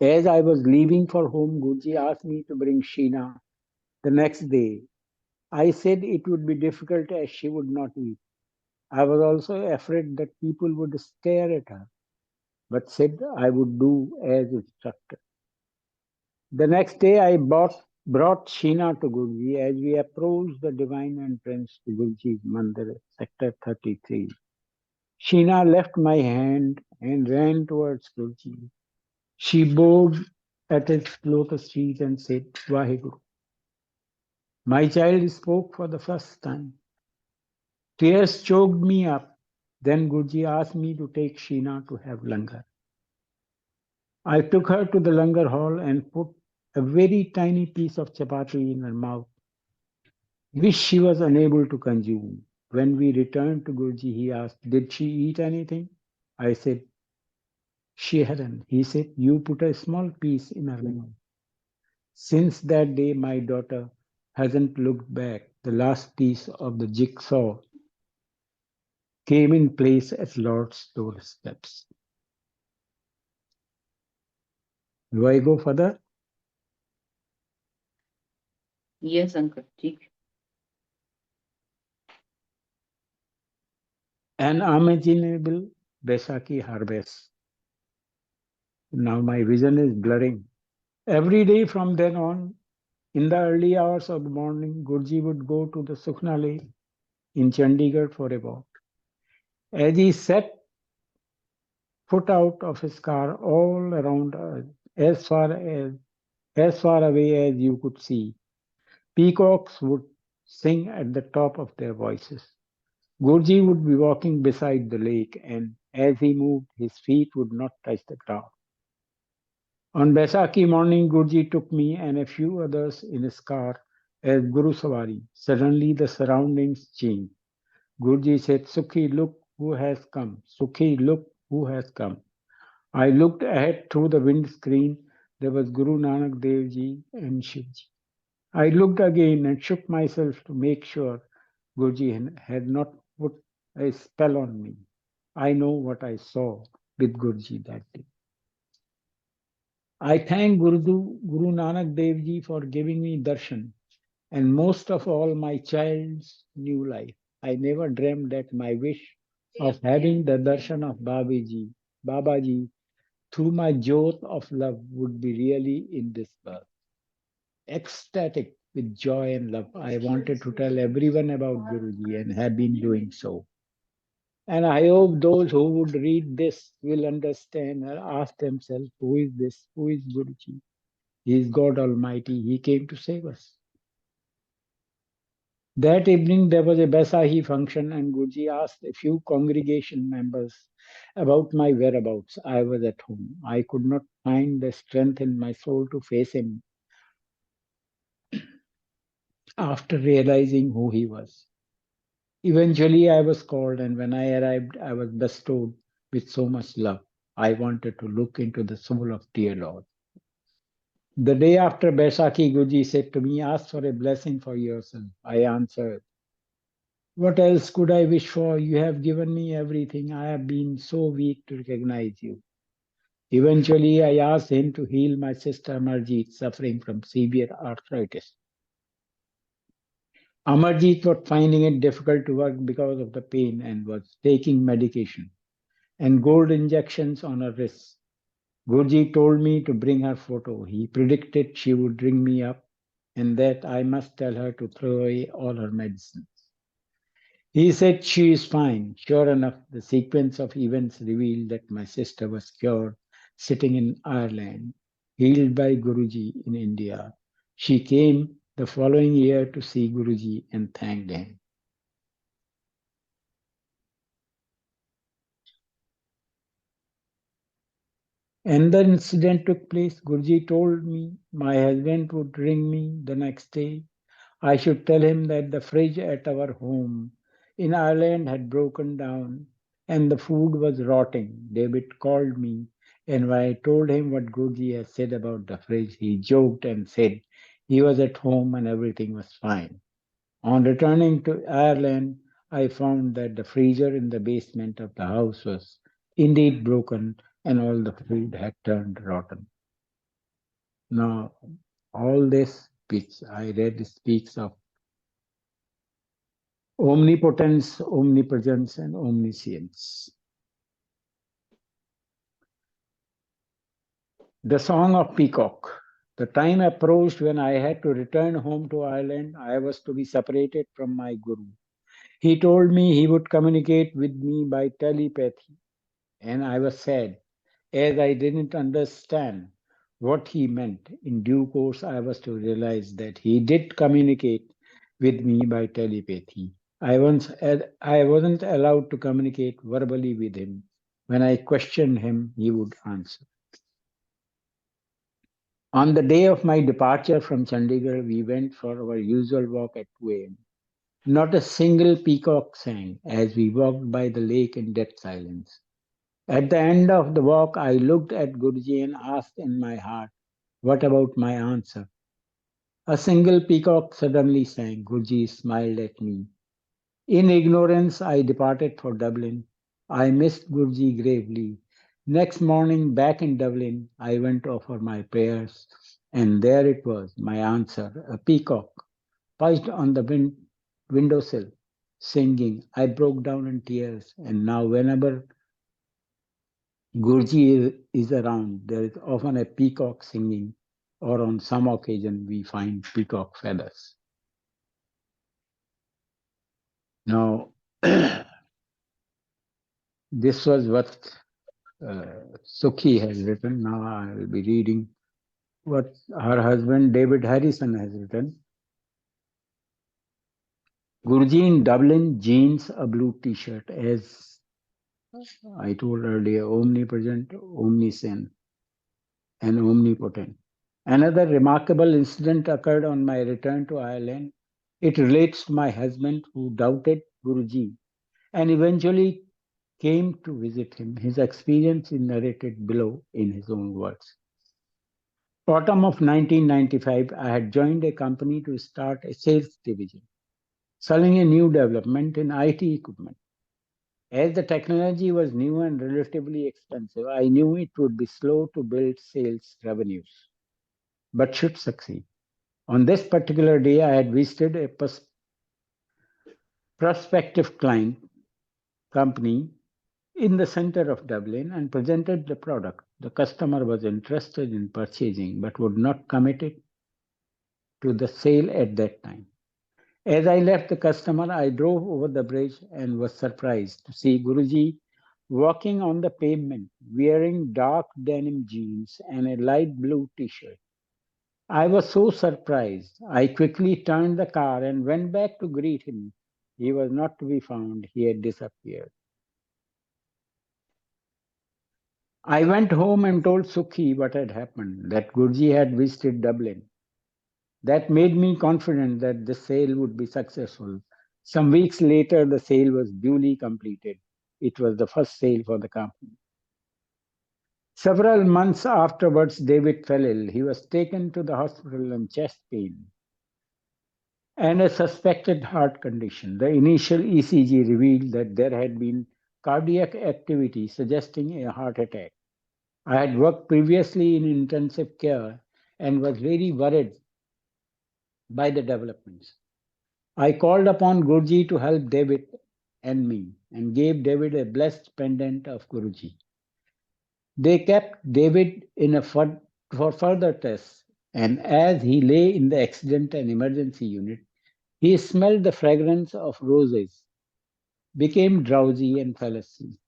As I was leaving for home, Guruji asked me to bring Sheena the next day. I said it would be difficult as she would not eat. I was also afraid that people would stare at her, but said I would do as instructed. The next day I bought brought Sheena to Guruji. As we approached the divine entrance to Guruji's Mandir, Sector 33, Sheena left my hand and ran towards Guruji. She bowed at his lotus feet and said, Vaheguru. My child spoke for the first time. Tears choked me up. Then Guruji asked me to take Sheena to have langar. I took her to the langar hall and put a very tiny piece of chapati in her mouth, which she was unable to consume. When we returned to Guruji, he asked, Did she eat anything? I said, She hadn't. He said, You put a small piece in her mouth. Since that day, my daughter hasn't looked back. The last piece of the jigsaw came in place at Lord's doorsteps. Do I go further? Yes, uncle. ठीक. An unimaginable Baisakhi harvest. Now my vision is blurring. Every day from then on, in the early hours of the morning, Guruji would go to the Sukhna Lake in Chandigarh for a walk. As he set foot out of his car, all around us, as far away as you could see, peacocks would sing at the top of their voices. Guruji would be walking beside the lake, and as he moved, his feet would not touch the ground. On Baisakhi morning, Guruji took me and a few others in his car as Guru Savari. Suddenly, the surroundings changed. Guruji said, Sukhi, look who has come. Sukhi, look who has come. I looked ahead through the windscreen. There was Guru Nanak Dev Ji and Shivji. I looked again and shook myself to make sure Guruji had not put a spell on me. I know what I saw with Guruji that day. I thank Guru Nanak Dev Ji for giving me darshan and most of all my child's new life. I never dreamed that my wish of having the darshan of Babaji through my jyot of love would be really in this birth. Ecstatic with joy and love, I wanted to tell everyone about Guruji and have been doing so. And I hope those who would read this will understand and ask themselves, who is this? Who is Guruji? He is God Almighty. He came to save us. That evening, there was a Baisahi function, and Guruji asked a few congregation members about my whereabouts. I was at home. I could not find the strength in my soul to face him after realizing who he was. Eventually, I was called, and when I arrived, I was bestowed with so much love. I wanted to look into the soul of dear Lord. The day after Baisakhi, Guruji said to me, ask for a blessing for yourself. I answered, what else could I wish for? You have given me everything. I have been so weak to recognize you. Eventually, I asked him to heal my sister Amarjeet, suffering from severe arthritis. Amarjeet was finding it difficult to work because of the pain and was taking medication and gold injections on her wrists. Guruji told me to bring her photo. He predicted she would ring me up and that I must tell her to throw away all her medicines. He said she is fine. Sure enough, the sequence of events revealed that my sister was cured, sitting in Ireland, healed by Guruji in India. She came the following year to see Guruji and thanked him. Another incident took place. Guruji told me my husband would ring me the next day. I should tell him that the fridge at our home in Ireland had broken down and the food was rotting. David called me, and when I told him what Guruji had said about the fridge, he joked and said he was at home and everything was fine. On returning to Ireland, I found that the freezer in the basement of the house was indeed broken and all the food had turned rotten. Now, all this which I read speaks of omnipotence, omnipresence, and omniscience. The Song of Peacock. The time approached when I had to return home to Ireland. I was to be separated from my guru. He told me he would communicate with me by telepathy, and I was sad, as I didn't understand what he meant. In due course, I was to realize that he did communicate with me by telepathy. I wasn't allowed to communicate verbally with him. When I questioned him, he would answer. On the day of my departure from Chandigarh, we went for our usual walk at 2 a.m. Not a single peacock sang as we walked by the lake in dead silence. At the end of the walk, I looked at Guruji and asked in my heart, "What about my answer?" A single peacock suddenly sang. Guruji smiled at me. In ignorance, I departed for Dublin. I missed Guruji gravely. Next morning, back in Dublin, I went to offer my prayers, and there it was, my answer, a peacock, perched on the windowsill, singing. I broke down in tears, and now whenever Guruji is around, there is often a peacock singing, or on some occasion we find peacock feathers. Now, this was what Sukhi has written. Now I will be reading what her husband David Harrison has written. Guruji in Dublin, jeans, a blue t-shirt, as I told earlier, omnipresent, omniscient, and omnipotent. Another remarkable incident occurred on my return to Ireland. It relates to my husband who doubted Guruji and eventually came to visit him. His experience is narrated below in his own words. Autumn of 1995, I had joined a company to start a sales division, selling a new development in IT equipment. As the technology was new and relatively expensive, I knew it would be slow to build sales revenues, but should succeed. On this particular day, I had visited a prospective client company in the center of Dublin and presented the product. The customer was interested in purchasing but would not commit it to the sale at that time. As I left the customer, I drove over the bridge and was surprised to see Guruji walking on the pavement wearing dark denim jeans and a light blue t-shirt. I was so surprised. I quickly turned the car and went back to greet him. He was not to be found. He had disappeared. I went home and told Sukhi what had happened, that Guruji had visited Dublin. That made me confident that the sale would be successful. Some weeks later, the sale was duly completed. It was the first sale for the company. Several months afterwards, David fell ill. He was taken to the hospital in chest pain and a suspected heart condition. The initial ECG revealed that there had been cardiac activity suggesting a heart attack. I had worked previously in intensive care and was very worried by the developments. I called upon Guruji to help David and me and gave David a blessed pendant of Guruji. They kept David for further tests, and as he lay in the accident and emergency unit, he smelled the fragrance of roses, became drowsy, and fell asleep.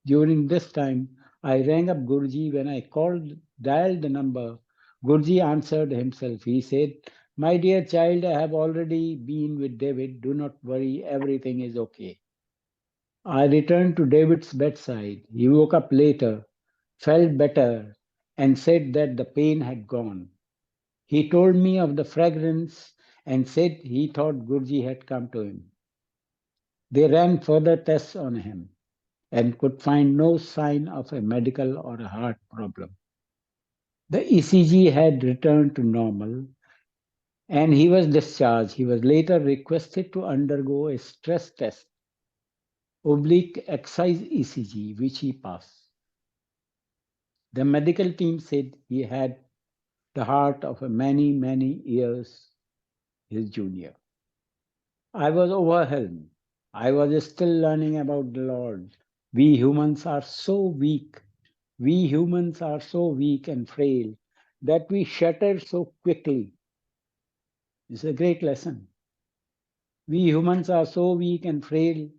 During this time, I rang up Guruji. When I dialed the number, Guruji answered himself. He said, "My dear child, I have already been with David. Do not worry, everything is okay." I returned to David's bedside. He woke up later, felt better, and said that the pain had gone. He told me of the fragrance and said he thought Guruji had come to him. They ran further tests on him and could find no sign of a medical or a heart problem. The ECG had returned to normal and he was discharged. He was later requested to undergo a stress test, oblique exercise ECG, which he passed. The medical team said he had the heart of a many years his junior. I was overwhelmed. I was still learning about the Lord. We humans are so weak. We humans are so weak and frail that we shatter so quickly. It's a great lesson. We humans are so weak and frail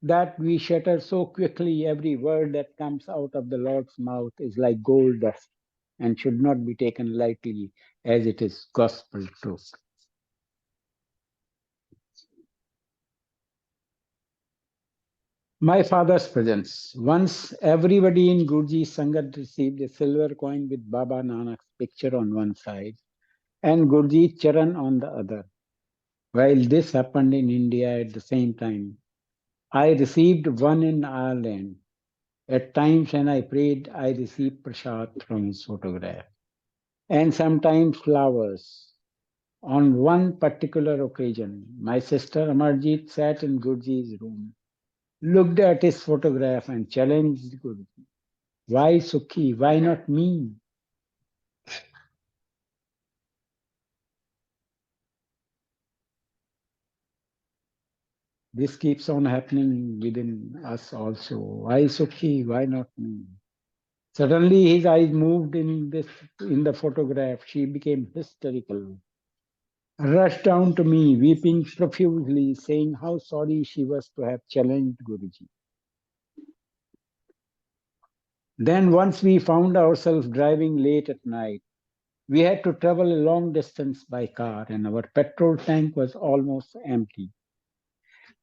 that we shatter so quickly. Every word that comes out of the Lord's mouth is like gold dust and should not be taken lightly as it is gospel truth. My father's presence. Once everybody in Guruji's Sangat received a silver coin with Baba Nanak's picture on one side and Guruji's Charan on the other. While this happened in India at the same time, I received one in Ireland. At times when I prayed, I received prasad from his photograph and sometimes flowers. On one particular occasion, my sister Amarjit sat in Guruji's room, looked at his photograph and challenged Guruji. Why Sukhi? Why not me? This keeps on happening within us also. Why Sukhi? Why not me? Suddenly his eyes moved in the photograph. She became hysterical, rushed down to me, weeping profusely, saying how sorry she was to have challenged Guruji. Then once we found ourselves driving late at night. We had to travel a long distance by car and our petrol tank was almost empty.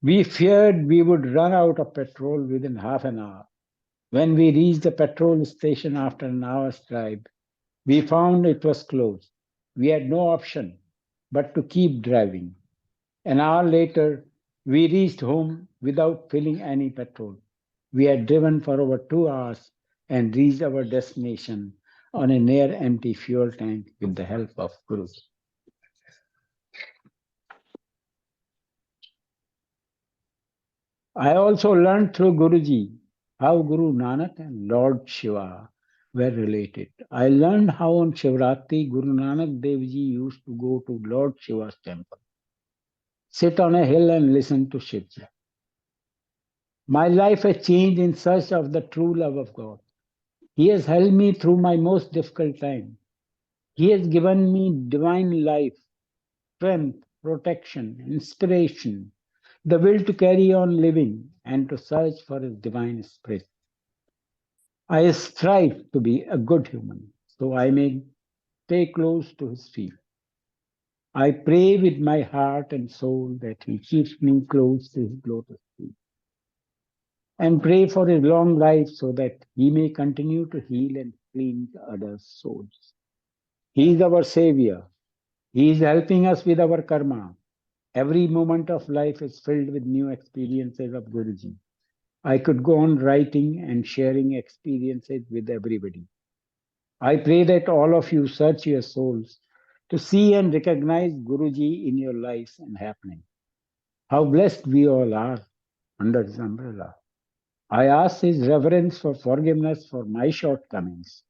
We feared we would run out of petrol within half an hour. When we reached the petrol station after an hour's drive, we found it was closed. We had no option but to keep driving. An hour later, we reached home without filling any petrol. We had driven for over 2 hours and reached our destination on a near empty fuel tank with the help of Guru. I also learned through Guruji how Guru Nanak and Lord Shiva were related. I learned how on Shivratri Guru Nanak Dev Ji used to go to Lord Shiva's temple, sit on a hill and listen to Shivji. My life has changed in search of the true love of God. He has held me through my most difficult time. He has given me divine life, strength, protection, inspiration, the will to carry on living and to search for His divine spirit. I strive to be a good human so I may stay close to His feet. I pray with my heart and soul that He keeps me close to His lotus feet and pray for His long life so that He may continue to heal and cleanse others' souls. He is our Savior. He is helping us with our karma. Every moment of life is filled with new experiences of Guruji. I could go on writing and sharing experiences with everybody. I pray that all of you search your souls to see and recognize Guruji in your lives and happening. How blessed we all are under His umbrella. I ask His reverence for forgiveness for my shortcomings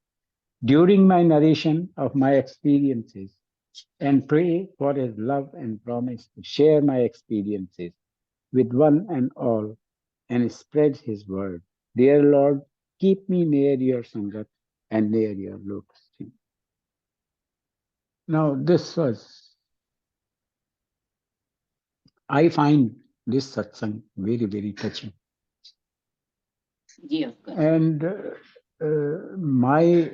during my narration of my experiences and pray for His love and promise to share my experiences with one and all and spread His word. Dear Lord, keep me near your Sangat and near your lotus feet. Now, I find this satsang very, very touching. जी आपका And my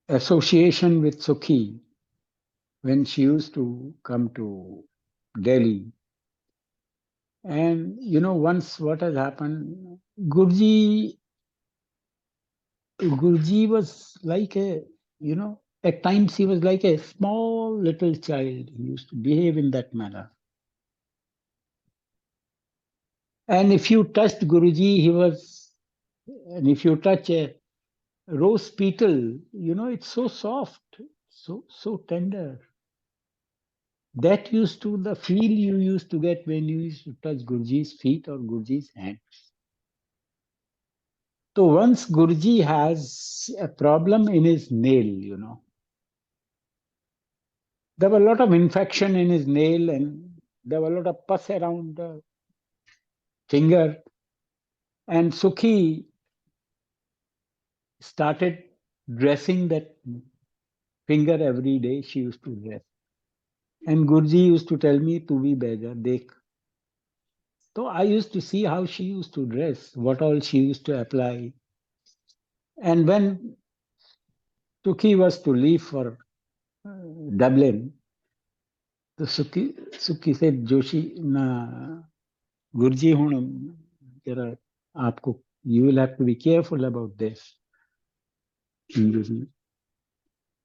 association with Sukhi, when she used to come to Delhi, and once what has happened, Guruji was like at times he was like a small little child. He used to behave in that manner. And if you touched Guruji, and if you touch a rose petal, it's so soft, so tender. That used to the feel you used to get when you used to touch Guruji's feet or Guruji's hand. So once Guruji has a problem in his nail, there were a lot of infection in his nail and there were a lot of pus around the finger. And Sukhi started dressing that finger every day she used to dress. And Guruji used to tell me, "Tu bhi beja, dekh." So I used to see how she used to dress, what all she used to apply. And when Sukhi was to leave for Dublin, the Sukhi said, "Joshi, na Guruji, hun jara aapko, you will have to be careful about this."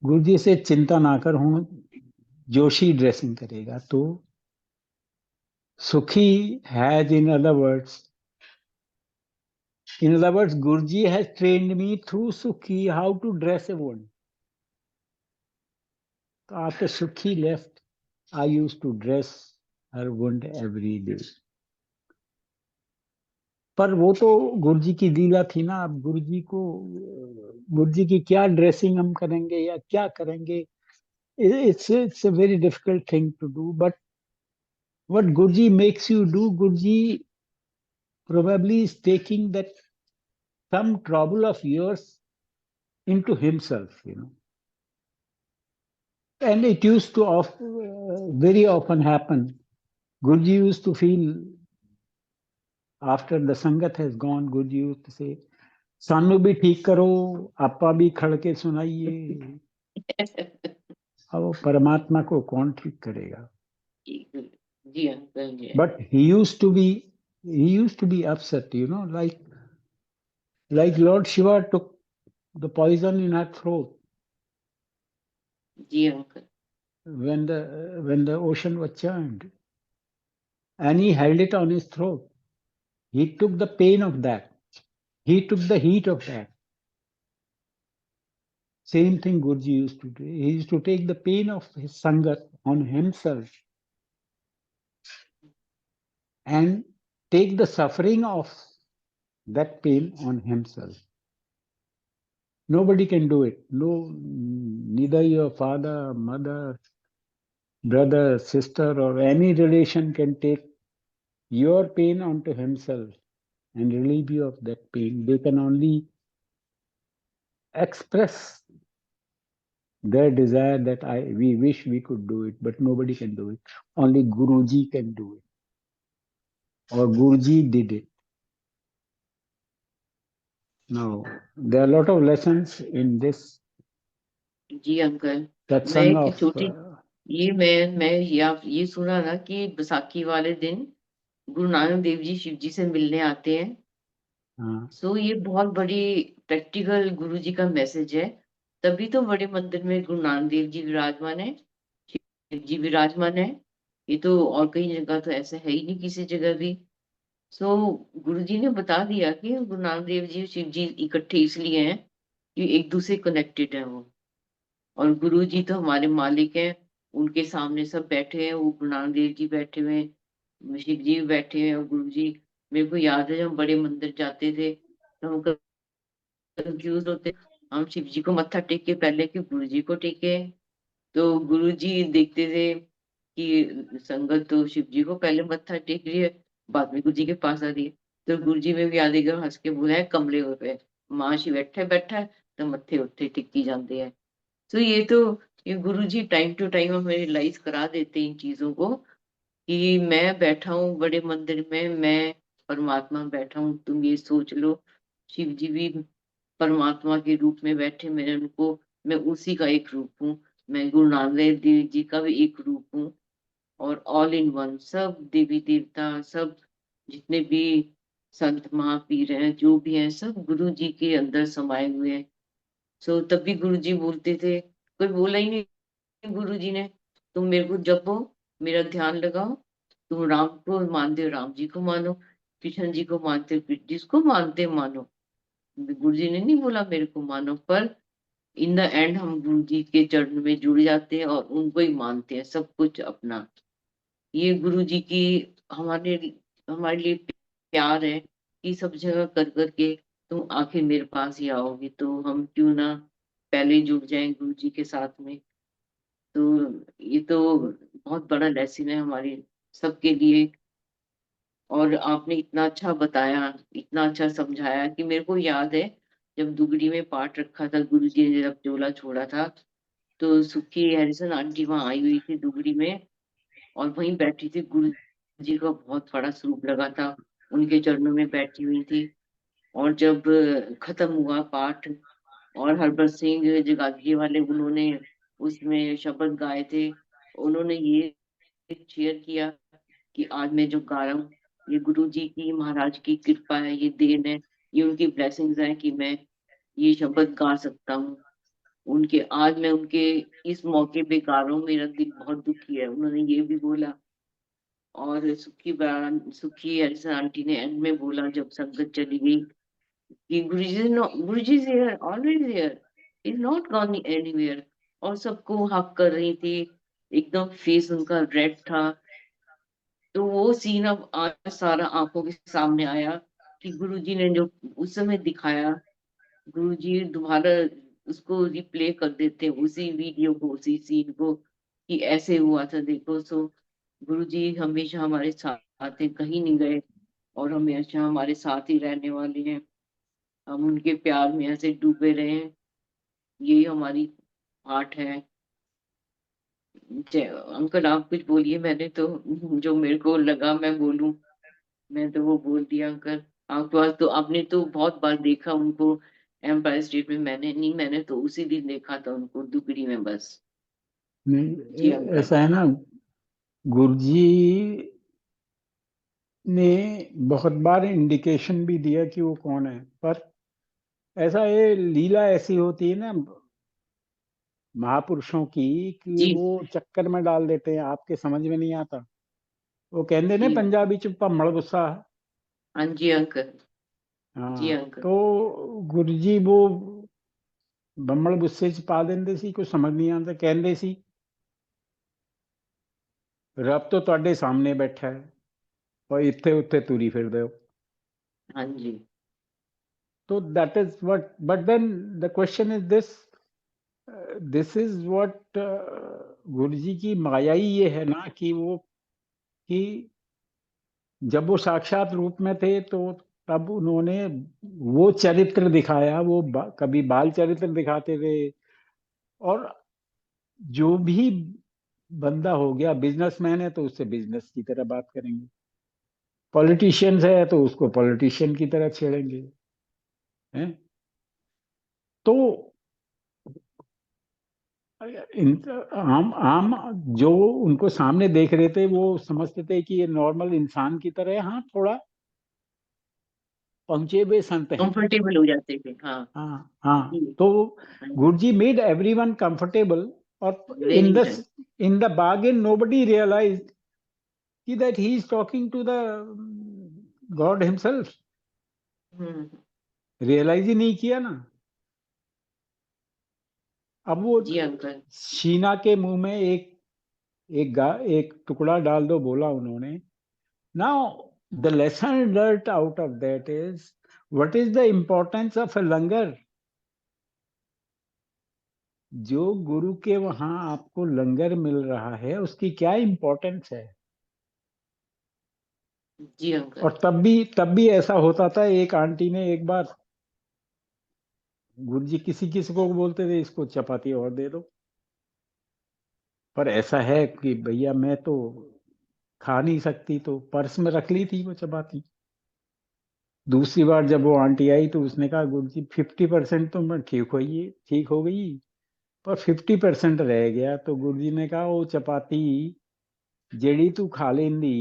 गुरुजी से चिंता ना कर, हूं Joshi dressing करेगा। तो Sukhi has in other words Guruji has trained me through Sukhi how to dress a woman. तो after Sukhi left I used to dress her woman every day. पर वो तो गुरुजी की लीला थी ना। अब गुरुजी की क्या ड्रेसिंग हम करेंगे या क्या करेंगे, it's a very difficult thing to do. But what Guruji makes you do, Guruji probably is taking that some trouble of yours into himself, And it used to very often happen. Guruji used to feel, after the Sangat has gone, Guruji used to say, "Sanu bhi theek karo, appa bhi khadke sunaiye." अब वो परमात्मा को कौन ठीक करेगा? जी uncle ji. But he used to be upset, like Lord Shiva took the poison in her throat जी uncle. when the ocean was churned, and he held it on his throat. He took the pain of that. He took the heat of that. Same thing Guruji used to do. He used to take the pain of his Sangat on himself and take the suffering of that pain on himself. Nobody can do it. No, neither your father, mother, brother, sister, or any relation can take your pain onto himself and relieve you of that pain. They can only express their desire that we wish we could do it, but nobody can do it. Only Guruji can do it, or Guruji did it. Now, there are a lot of lessons in this जी uncle. satsang मैं of छोटी मैं ये सुना ना कि बैसाखी वाले दिन गुरु नानक देव जी शिव जी से मिलने आते हैं। सो ये बहुत बड़ी प्रैक्टिकल गुरु जी का मैसेज है। तभी तो बड़े मंदिर में गुरु नानक देव जी विराजमान है, शिव जी विराजमान है। ये तो और कई जगह तो ऐसा है ही नहीं किसी जगह भी। सो गुरु जी ने बता दिया कि गुरु नानक देव जी शिव जी इकट्ठे इसलिए हैं कि एक दूसरे कनेक्टेड है वो। और गुरु जी तो हमारे मालिक हैं, उनके सामने सब बैठे हैं। वो गुरु नानक देव जी बैठे हुए हैं, शिव जी भी बैठे हैं। और गुरु जी, मेरे को याद है जब हम बड़े मंदिर जाते थे तो हम कंफ्यूज होते, हम शिव जी को मत्था टेक के पहले कि गुरु जी को टेके। तो गुरु जी देखते थे कि संगत तो शिव जी को पहले मत्था टेक रही है, बाद में गुरु जी के पास आ रही है। तो गुरु जी में भी आदेगा हंस के बोला है, कमले हुए पे मां शिव बैठा है तो मत्थे उत्थे टिकी जाते हैं। तो ये गुरु जी टाइम टू टाइम हमें रियलाइज करा देते हैं इन चीजों को कि मैं बैठा हूँ बड़े मंदिर में, मैं परमात्मा बैठा हूँ। तुम ये सोच लो, शिव जी भी परमात्मा के रूप में बैठे, मैं उसी का एक रूप हूँ। मैं गुरु नानक देव जी का भी एक रूप हूँ। और ऑल इन वन, सब देवी देवता, सब जितने भी संत महापीर हैं, जो भी हैं, सब गुरु जी के अंदर समाये हुए हैं। सो तभी गुरु जी बोलते थे, कोई बोला ही नहीं गुरु जी ने, तुम मेरे को जपो, मेरा ध्यान लगाओ, तुम राम को मानते हो राम जी को मानो, कृष्ण जी को मानते हो कृष्ण, जिसको मानते हो मानो। गुरु जी ने नहीं बोला मेरे को मानो, पर इन द एंड हम गुरु जी के चरण में जुड़ जाते हैं और उनको ही मानते हैं सब कुछ अपना। ये गुरु जी की हमारे हमारे लिए प्यार है कि सब जगह कर करके तुम आखिर मेरे पास ही आओगे, तो हम क्यों ना पहले ही जुड़ जाएं गुरु जी के साथ में। तो ये तो बहुत बड़ा लेसन है हमारे सबके लिए। और आपने इतना अच्छा बताया, इतना अच्छा समझाया कि मेरे को याद है जब दुगड़ी में पाठ रखा था, गुरु जी ने जब चोला छोड़ा था, तो सुखी हैरिसन आंटी वहां आई हुई थी दुगड़ी में, और वहीं बैठी थी। गुरु जी का बहुत बड़ा स्वरूप लगा था, उनके चरणों में बैठी हुई थी। और जब खत्म हुआ पाठ, और हरभर सिंह जगाधरी वाले उन्होंने उसमें शब्द गाए थे, उन्होंने ये शेयर किया कि आज मैं जो गा रहा हूँ, ये गुरु जी की, महाराज की कृपा है, ये देन है, ये उनकी ब्लेसिंग्स है कि मैं ये शब्द गा सकता हूँ। उनके आज मैं उनके इस मौके पे गा रहा हूँ, मेरा दिल बहुत दुखी है, उन्होंने ये भी बोला। और सुखी हरिसन आंटी ने एंड में बोला जब संगत चली गई कि Guruji is here, always here, is not gone anywhere. और सबको हक कर रही थी, एकदम फेस उनका रेड था। तो वो सीन अब आज सारा आंखों के सामने आया कि गुरुजी ने जो उस समय दिखाया, गुरुजी दोबारा उसको रिप्ले कर देते उसी वीडियो को, उसी सीन को, कि ऐसे हुआ था देखो। सो गुरुजी हमेशा हमारे साथ हैं, कहीं नहीं गए, और हमेशा हमारे साथ ही रहने वाले हैं। हम उनके प्यार में ऐसे डूबे रहे हैं, यही हमारी पाठ है। अंकल आप कुछ बोलिए, मैंने तो जो मेरे को लगा मैं बोलूं, मैं तो वो बोल दिया अंकल। आपके पास तो, आपने तो बहुत बार देखा उनको एम्पायर स्टेट में, मैंने नहीं, मैंने तो उसी दिन देखा था उनको दुगड़ी में बस। जी नहीं, अंकल। ऐसा है ना, गुरुजी ने बहुत बार इंडिकेशन भी दिया कि वो कौन है, पर ऐसा, ये लीला ऐसी होती है ना महापुरुषों की, कि जी। वो चक्कर में डाल देते हैं, आपके समझ में नहीं आता। वो कहते ने जी पंजाबी च भम्मड़ गुस्सा। हाँ जी अंकल। जी हाँ, अंकल। तो गुरुजी वो भम्मड़ गुस्से च पा देंਦੇ ਸੀ, कुछ समझ नहीं आता, ਕਹਿੰਦੇ ਸੀ ਰੱਬ तो ਤੁਹਾਡੇ सामने बैठा है और ਇੱਥੇ ਉੱਥੇ ਤੁਰੀ ਫਿਰਦੇ ਹੋ। हाँ जी। तो that is what, but then the question is this is what Guru ji की माया ही ये है ना, कि वो, कि जब वो साक्षात रूप में थे तो तब उन्होंने वो चरित्र दिखाया, वो कभी बाल चरित्र दिखाते थे। और जो भी बंदा हो गया, बिजनेसमैन है तो उससे बिजनेस की तरह बात करेंगे, पॉलिटिशियंस है तो उसको पॉलिटिशियन की तरह छेड़ेंगे, हैं। तो आम आम जो उनको सामने देख रहे थे वो समझते थे कि ये नॉर्मल इंसान की तरह है। हाँ, थोड़ा पहुंचे हुए संत हैं। कंफर्टेबल हो जाते थे, हाँ। हाँ हाँ, जी। तो हाँ जी। गुरुजी मेड एवरीवन कंफर्टेबल, और very in the nice. In the bargain nobody realized कि that he is talking to the God himself. Hmm. Realize ही नहीं किया ना। अब वो जी अंकल। शीना के मुंह में एक टुकड़ा डाल दो, बोला उन्होंने। Now, the lesson learnt out of that is, what is the importance of a लंगर? जो गुरु के वहां आपको लंगर मिल रहा है, उसकी क्या इंपॉर्टेंस है। जी अंकल। और तब भी ऐसा होता था, एक आंटी ने एक बार, गुरु जी किसी किसी को बोलते थे इसको चपाती और दे दो, पर ऐसा है कि भैया मैं तो खा नहीं सकती, तो पर्स में रख ली थी वो चपाती। दूसरी बार जब वो आंटी आई तो उसने कहा, गुरु जी 50% तो मैं ठीक हो गई, पर 50% रह गया। तो गुरु जी ने कहा, वो चपाती जेड़ी तू खा लेंदी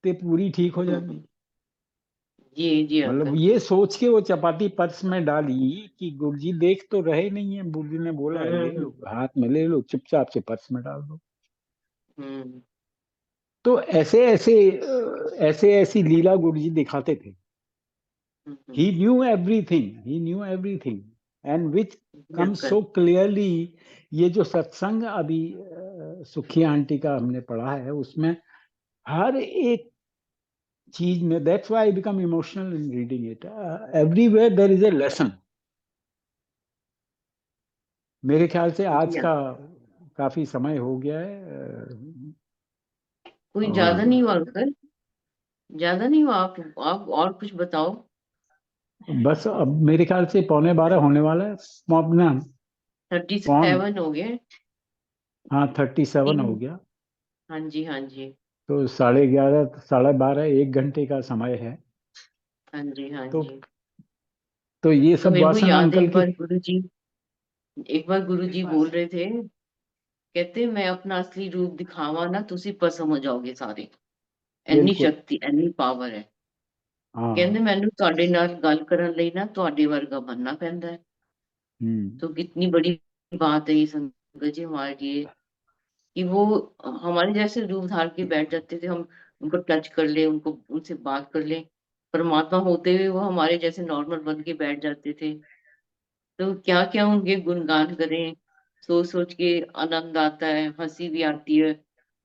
ते पूरी ठीक हो जाती। जी जी मतलब अंकल। ये सोच के वो चपाती पर्स में डाली कि गुरु जी देख तो रहे नहीं है, गुरु जी ने बोला है ले लो, हम्म। हाथ में ले लो, चुपचाप से पर्स में डाल दो। हम्म। तो ऐसे ऐसी लीला गुरु जी दिखाते थे। Hmm. He knew everything and which ji come uncle. So clearly. ये जो सत्संग अभी सुखी आंटी का हमने पढ़ा है, उसमें हर एक चीज में, that's why I become emotional in reading it, everywhere there is a lesson. मेरे ख्याल से आज जी का अंकल। काफी समय हो गया है, कोई ज्यादा और नहीं हुआ अंकल, ज्यादा नहीं हुआ। आप और कुछ बताओ। बस अब मेरे ख्याल से 11:15 होने वाला है, पौने 37 हो गए। हाँ 37 हो गया। हाँ जी, हाँ जी, तो 11:30 12:30 1 घंटे का समय है। हाँ जी, हाँ तो जी। तो ये तो सब मेरे को वासना याद है अंकल की। एक बार गुरुजी बोल रहे थे, कहते मैं अपना असली रूप दिखावा ना तुसी पसम हो जाओगे सारे। ਇੰਨੀ बिल्कुल। ਸ਼ਕਤੀ, ਇੰਨੀ ਪਾਵਰ ਹੈ। ਕਹਿੰਦੇ हाँ। ਮੈਨੂੰ ਤੁਹਾਡੇ ਨਾਲ ਗੱਲ ਕਰਨ ਲਈ ਨਾ ਤੁਹਾਡੇ ਵਰਗਾ बनना ਪੈਂਦਾ है। तो कितनी बड़ी बात है ये संगत जी हमारे लिए, कि वो हमारे जैसे रूप धार के बैठ जाते थे, हम उनको टच कर ले, उनको उनसे बात कर ले। परमात्मा होते हुए वो हमारे जैसे नॉर्मल बन के बैठ जाते थे। तो क्या क्या उनके गुणगान करें, सोच सोच के आनंद आता है, हंसी भी आती है।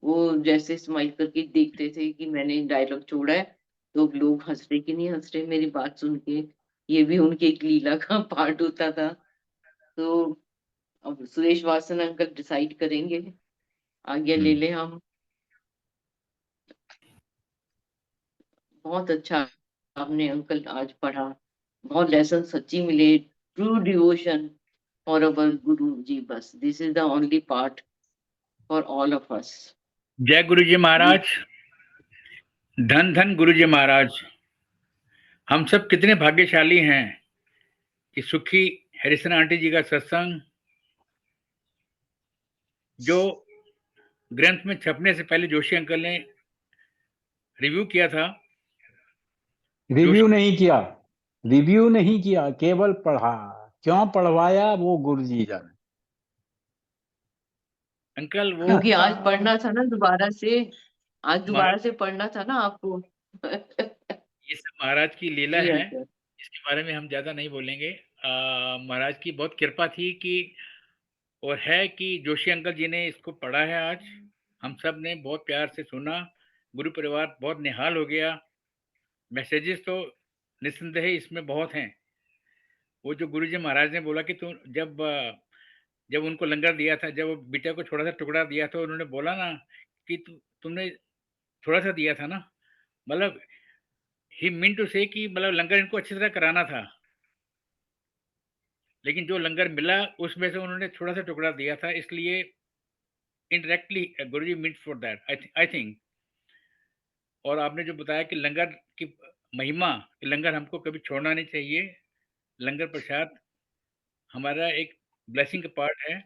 वो जैसे स्माइल करके देखते थे कि मैंने डायलॉग छोड़ा है, तो लोग हंस रहे कि नहीं हंस रहे मेरी बात सुन के। ये भी उनके एक लीला का पार्ट होता था। तो अब सुरेश वासन अंकल डिसाइड करेंगे, आज्ञा ले ले हम। बहुत अच्छा आपने अंकल आज पढ़ा, बहुत लेसन सच्ची मिले। ट्रू डिवोशन फॉर अवर गुरु जी, बस this is the only part for all of us. जय गुरु जी महाराज। धन धन गुरु जी महाराज। हम सब कितने भाग्यशाली हैं कि सुखी हरिशन आंटी जी का सत्संग, जो ग्रंथ में छपने से पहले जोशी अंकल ने रिव्यू किया था। रिव्यू नहीं किया, रिव्यू नहीं किया, केवल पढ़ा। क्यों पढ़वाया वो गुरुजी जाने। अंकल वो क्योंकि आज पढ़ना था ना दोबारा से, आज दोबारा महाराज, से पढ़ना था ना आपको। ये सब महाराज की लीला जी है, अंकल। इसके बारे में हम ज्यादा नहीं बोलेंगे। महाराज की बहुत कृपा थी कि, और है कि जोशी अंकल जी ने इसको पढ़ा है आज। हम सब ने बहुत प्यार से सुना, गुरु परिवार बहुत निहाल हो गया। मैसेजेस तो निस्संदेह इसमें बहुत हैं। वो जो गुरु जी महाराज ने बोला कि तुम जब उनको लंगर दिया था, जब वो बिटिया को थोड़ा सा टुकड़ा दिया था, उन्होंने बोला ना कि तुमने थोड़ा सा दिया था ना, मतलब ही मीन टू से कि मतलब लंगर इनको अच्छी तरह कराना था, लेकिन जो लंगर मिला उसमें से उन्होंने थोड़ा सा टुकड़ा दिया था, इसलिए indirectly Guru ji means for that I think. और आपने जो बताया कि लंगर की महिमा, कि लंगर हमको कभी छोड़ना नहीं चाहिए। लंगर प्रसाद हमारा एक ब्लेसिंग का पार्ट है।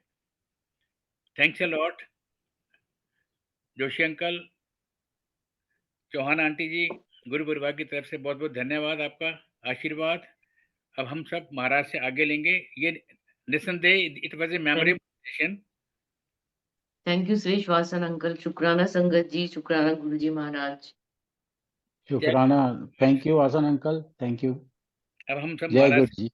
Thanks a lot Joshi uncle, Chauhan aunty ji, गुरु परिवार की तरफ से बहुत बहुत धन्यवाद, आपका आशीर्वाद। अब हम सब महाराज से आगे लेंगे। ये निस्संदेह it was a memorable session. Thank you Suresh Vasan uncle, शुक्राना संगत जी, शुक्राना गुरु जी महाराज। शुक्राना। Thank you Asan uncle, thank you. अब हम सब जय महाराज गुरु जी।